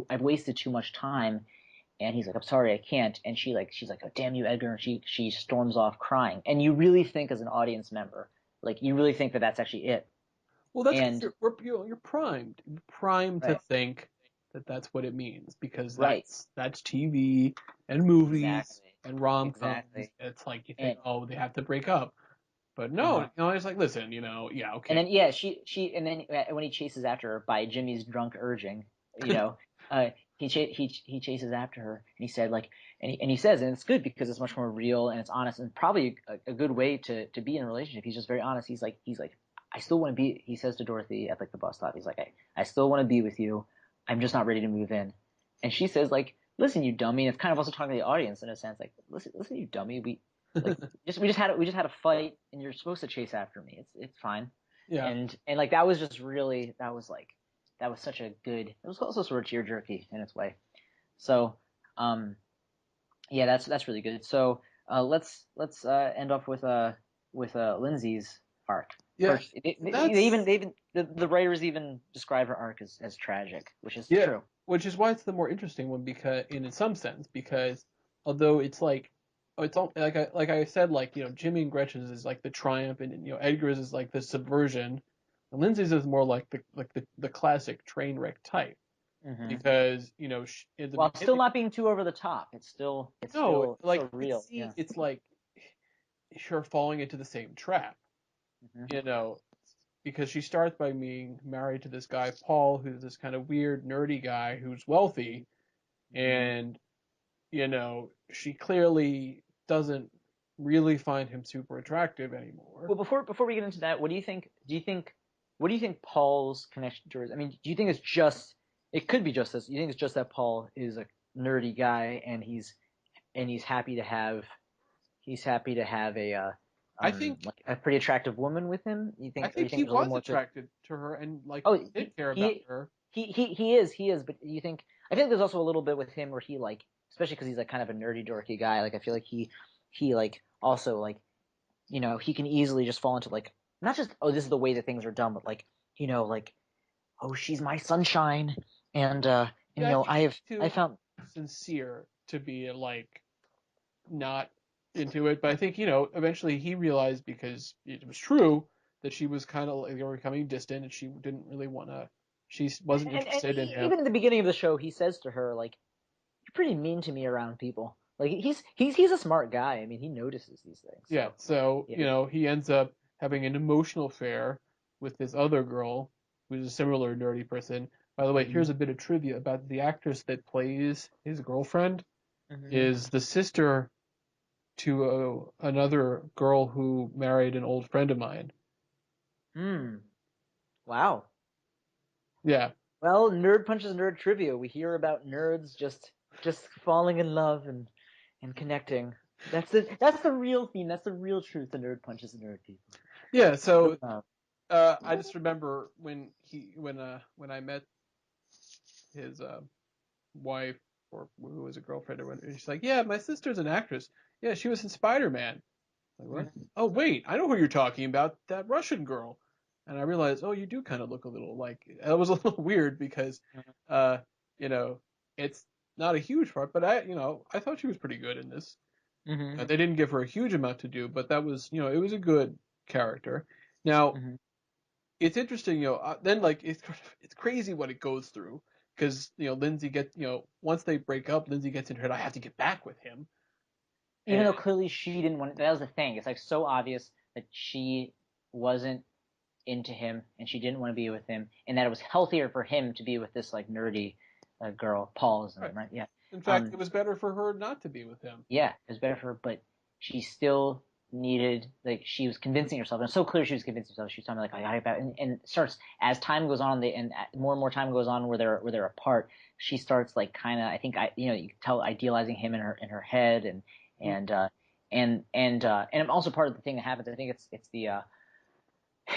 I've wasted too much time. And he's like, I'm sorry, I can't. And she's like, oh, damn you, Edgar. And she storms off crying. And you really think as an audience member, like you really think that that's actually it. Well, that's you're primed. You're primed to think that that's what it means because that's TV and movies and rom-coms. Exactly. It's like you think, oh, they have to break up. But no, it's like, listen, yeah, okay. And then and then when he chases after her by Jimmy's drunk urging, he chases after her, and he said like, and he says, and it's good because it's much more real and it's honest and probably a good way to be in a relationship. He's just very honest. He's like, I still want to be. He says to Dorothy at like the bus stop, he's like, I still want to be with you. I'm just not ready to move in. And she says like, listen, you dummy. And it's kind of also talking to the audience in a sense, like, listen, you dummy. We just had a fight, and you're supposed to chase after me. It's fine. Yeah. And like that was just really that was such a good. It was also sort of tear jerky in its way. So yeah, that's really good. So let's end off with Lindsay's arc. Yeah. First, the writers even describe her arc as tragic, which is true. Which is why it's the more interesting one because in some sense because although it's like it's all like I said like Jimmy and Gretchen's is like the triumph and Edgar's is like the subversion, and Lindsay's is more like the classic train wreck type because while still not being too over the top, it's still still real. It's like her falling into the same trap, because she starts by being married to this guy Paul, who's this kind of weird nerdy guy who's wealthy, and she clearly doesn't really find him super attractive anymore. Well, before we get into that, what do you think what do you think Paul's connection to her is? I mean, do you think it's just it could be just this? You think it's just that Paul is a nerdy guy and he's happy to have a I think like a pretty attractive woman with him? I think he was attracted to her and did care about her. He is, but you think I feel like there's also a little bit with him where he like, especially because he's like kind of a nerdy dorky guy. Like I feel like he like also like he can easily just fall into like not just this is the way that things are done, but like like she's my sunshine and I found sincere to be like not into it, but I think eventually he realized because it was true that she was kind of like they were becoming distant and she didn't really want to. She wasn't interested in him. Even in the beginning of the show, he says to her like, "You're pretty mean to me around people." Like he's a smart guy. I mean, he notices these things. Yeah. So he ends up having an emotional affair with this other girl who's a similar nerdy person. By the way, here's a bit of trivia about the actress that plays his girlfriend is the sister to another girl who married an old friend of mine. Wow. Yeah. Well, nerd punches nerd trivia. We hear about nerds just falling in love and connecting. That's the real theme. That's the real truth. The nerd punches nerd people. Yeah. So I just remember when I met his wife or who was a girlfriend or whatever, she's like, yeah, my sister's an actress. Yeah, she was in Spider-Man. Like, what? Oh, wait, I know who you're talking about, that Russian girl. And I realized, oh, you do kind of look a little like, that was a little weird because, it's not a huge part, but I thought she was pretty good in this. They didn't give her a huge amount to do, but that was, it was a good character. Now, it's interesting, then like, it's crazy what it goes through because, Lindsay once they break up, Lindsay gets into it, I have to get back with him. Even though clearly she didn't want. That was the thing. It's like so obvious that she wasn't into him and she didn't want to be with him, and that it was healthier for him to be with this like nerdy girl, Paul's right? Yeah. In fact, it was better for her not to be with him. Yeah, it was better for her, but she still needed like she was convincing herself, and so clear she was convincing herself. She was telling me like I got it back, and it starts as time goes on, and more and more time goes on where they're apart. She starts like kind of I think you can tell idealizing him in her head and also part of the thing that happens. I think it's the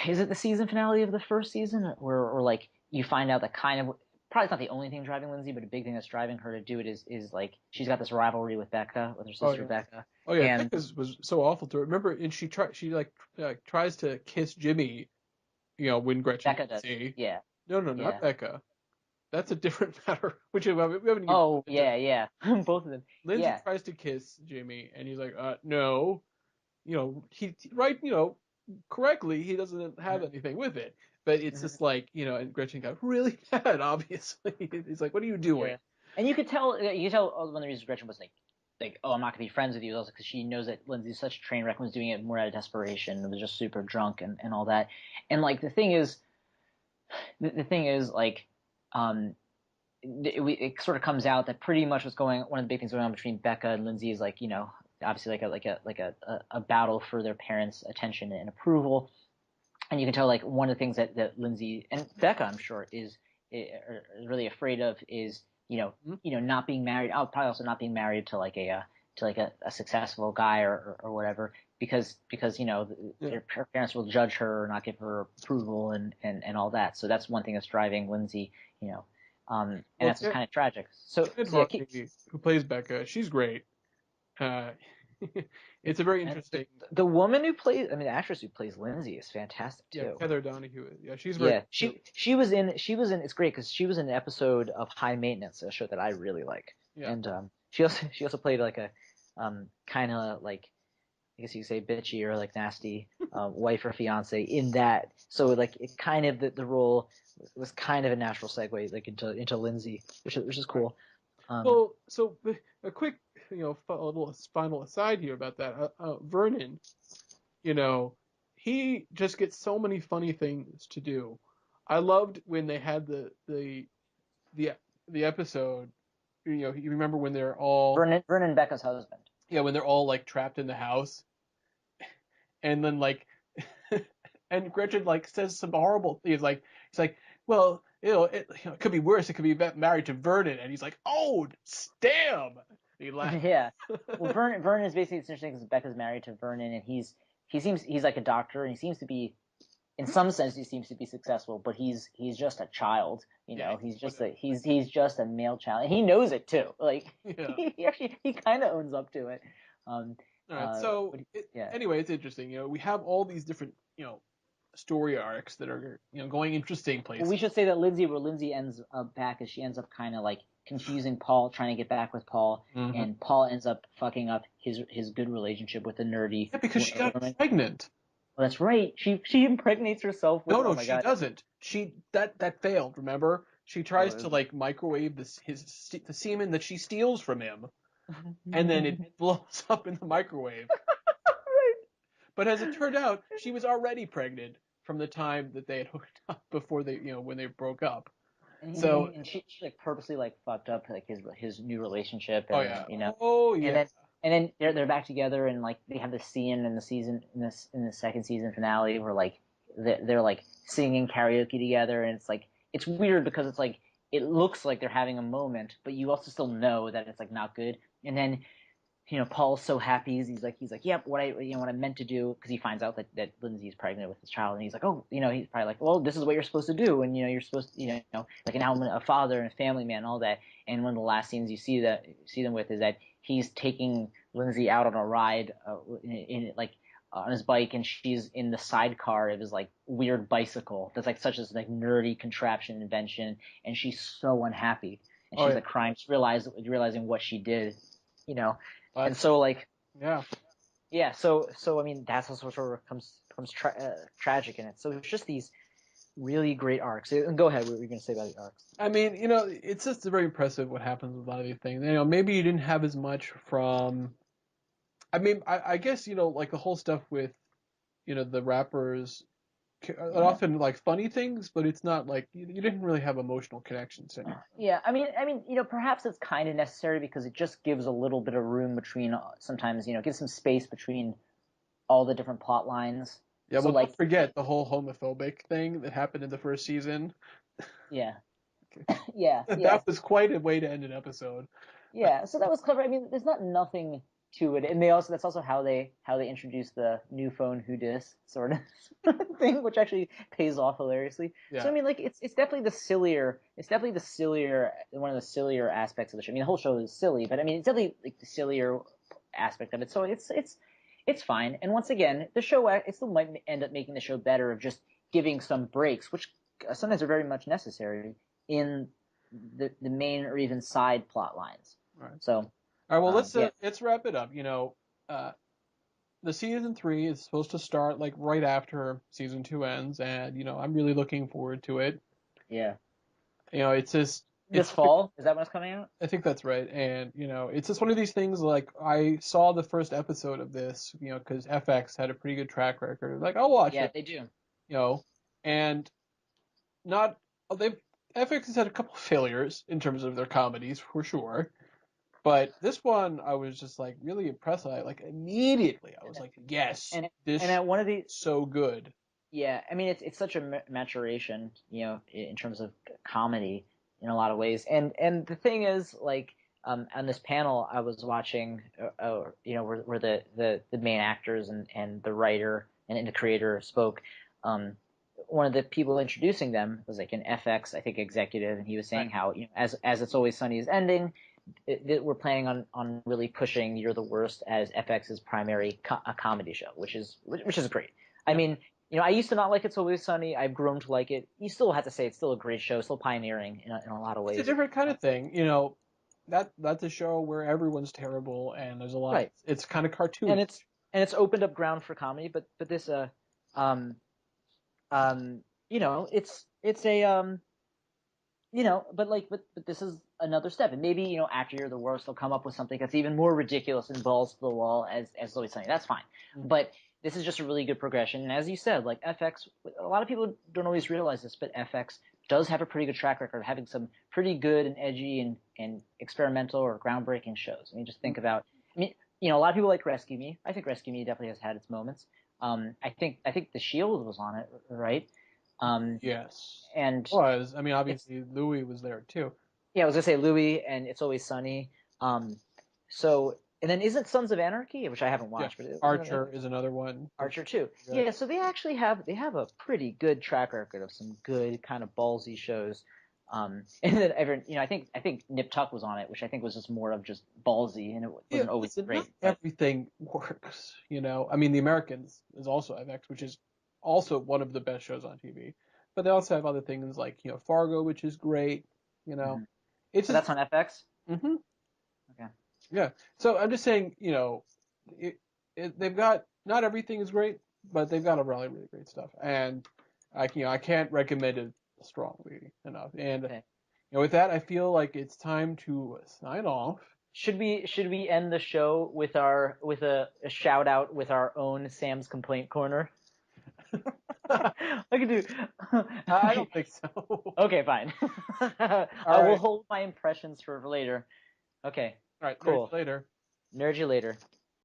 is it the season finale of the first season where like you find out that kind of probably it's not the only thing driving Lindsay, but a big thing that's driving her to do it is like she's got this rivalry with Becca, with her sister Becca. Oh yeah, Becca was so awful to her. Remember, and she tries to kiss Jimmy, when Gretchen. Becca does. Yeah. No, not Becca. That's a different matter. Which we haven't even. Oh yeah, both of them. Lindsay tries to kiss Jimmy, and he's like, no. He correctly, he doesn't have anything with it. But it's just like, and Gretchen got really mad, obviously. He's like, what are you doing? Yeah. And you could tell one of the reasons Gretchen was like, oh, I'm not going to be friends with you, also because she knows that Lindsay's such a train wreck and was doing it more out of desperation and was just super drunk and all that. And like, the thing is like, it sort of comes out that pretty much one of the big things going on between Becca and Lindsay is like, obviously like a battle for their parents' attention and approval. And you can tell like one of the things that Lindsay and Becca, I'm sure, is really afraid of is not being married. Probably also not being married to like a successful guy or whatever. because her parents will judge her or not give her approval and all that. So that's one thing that's driving Lindsay, and that's kind of tragic. So who plays Becca, she's great. It's a very interesting. The woman who plays, the actress who plays Lindsay is fantastic too. Yeah, Heather Donahue. Yeah, she's very. Yeah, she was in. It's great because she was in an episode of High Maintenance, a show that I really like. Yeah. And she also played like a kind of like, I guess you could say bitchy or like nasty wife or fiance in that. So like it kind of the role was kind of a natural segue like into Lindsay, which is cool. Well, so a quick a little final aside here about that. Vernon, he just gets so many funny things to do. I loved when they had the episode. You remember when they're all Vernon Becca's husband. Yeah, when they're all like trapped in the house, and then like, and Gretchen like says some horrible things. Like it's like, well, it could be worse. It could be married to Vernon, and he's like, oh, damn. He laughs. Yeah. Well, Vernon is basically, it's interesting because Becca's married to Vernon, and he's like a doctor, and he seems to be, in some sense, he seems to be successful, but he's just a child. He's just a male child, and he knows it too. Like he kind of owns up to it. All right. So anyway, it's interesting. We have all these different story arcs that are going interesting places. Well, we should say that where Lindsay ends up back is she ends up kind of like confusing Paul, trying to get back with Paul, and Paul ends up fucking up his good relationship with the nerdy. Yeah, because she got pregnant. Well, that's right. She impregnates herself. No, she doesn't. That failed. Remember, she tries to like microwave the semen that she steals from him, and then it blows up in the microwave. Right. But as it turned out, she was already pregnant from the time that they had hooked up before they, when they broke up. And so she like purposely like fucked up like his new relationship. And, Oh yeah. And then they're back together, and like they have this scene in the second season finale where like they're like singing karaoke together, and it's like it's weird because it's like it looks like they're having a moment, but you also still know that it's like not good. And then Paul's so happy. He's like, yep, what I meant to do, because he finds out that Lindsay's pregnant with his child, and he's like, oh, he's probably like, well, this is what you're supposed to do, and you're supposed to, like now I'm a father and a family man, and all that. And one of the last scenes you see them with is that he's taking Lindsay out on a ride in like on his bike, and she's in the sidecar of his like weird bicycle that's like such a like nerdy contraption invention, and she's so unhappy, and she's like crying, just realizing what she did, and so like so I mean that's also sort of becomes tragic in it. So it's just these really great arcs. And go ahead, what were you going to say about the arcs? I mean, it's just very impressive what happens with a lot of these things. Maybe you didn't have as much from. I mean, I guess like the whole stuff with the rappers. Often like funny things, but it's not like you didn't really have emotional connections to anything. Yeah, I mean, perhaps it's kind of necessary because it just gives a little bit of room between sometimes, gives some space between all the different plot lines. Yeah, so, well, don't forget the whole homophobic thing that happened in the first season. Yeah. Yeah. That was quite a way to end an episode. Yeah, so that was clever. I mean, there's nothing to it, and that's also how they introduce the new phone who dis sort of thing, which actually pays off hilariously. Yeah. So I mean, like it's definitely the sillier one of the sillier aspects of the show. I mean, the whole show is silly, but I mean, it's definitely like the sillier aspect of it. So it's fine. And once again, the show it still might end up making the show better of just giving some breaks, which sometimes are very much necessary in the main or even side plot lines. Right. So. All right, well, let's wrap it up. The season 3 is supposed to start like right after season 2 ends, and I'm really looking forward to it. Yeah. It's just this fall. Is that when it's coming out? I think that's right, and it's just one of these things. Like I saw the first episode of this, because FX had a pretty good track record. Like I'll watch it. Yeah, they do. And FX has had a couple of failures in terms of their comedies for sure. But this one, I was just like really impressed. Immediately, I was like, yes, this at one of these so good. Yeah, I mean it's such a maturation, in terms of comedy in a lot of ways. And the thing is, like, on this panel I was watching, where the main actors and the writer and the creator spoke. One of the people introducing them was like an FX, I think, executive, and he was saying how, as It's Always Sunny is ending, we're planning on really pushing You're the Worst as FX's primary comedy show, which is great. I mean, I used to not like It's Always Sunny. I've grown to like it. You still have to say it's still a great show, still pioneering in a lot of ways. It's a different kind of thing, That's a show where everyone's terrible and there's a lot. Right. It's kind of cartoony. And it's opened up ground for comedy, but this it's a but this is another step, and maybe after You're the Worst, they'll come up with something that's even more ridiculous and balls to the wall as Always Sunny. That's fine, but this is just a really good progression. And as you said, like FX, a lot of people don't always realize this, but FX does have a pretty good track record of having some pretty good and edgy and experimental or groundbreaking shows. I mean, just think about, a lot of people like Rescue Me. I think Rescue Me definitely has had its moments. I think The Shield was on it, right? Yes. And obviously Louis was there too. Yeah, I was gonna say Louis and It's Always Sunny. And then isn't Sons of Anarchy, which I haven't watched, but Archer is another one. Archer too. Yeah, so they actually have a pretty good track record of some good kind of ballsy shows. And then I think Nip Tuck was on it, which I think was just more of just ballsy, and it wasn't always great. Not everything works, The Americans is also FX, which is also one of the best shows on TV. But they also have other things like, Fargo, which is great, Mm-hmm. It's so that's on FX? Mm-hmm. Okay. Yeah. So I'm just saying, they've got, not everything is great, but they've got a really, really great stuff. And I can't recommend it strongly enough. And Okay. with that, I feel like it's time to sign off. Should we end the show with a shout out with our own Sam's Complaint Corner? I could do. I don't think so. Okay, fine. I will hold my impressions for later. Okay. All right. Cool. Later. Nerd you later.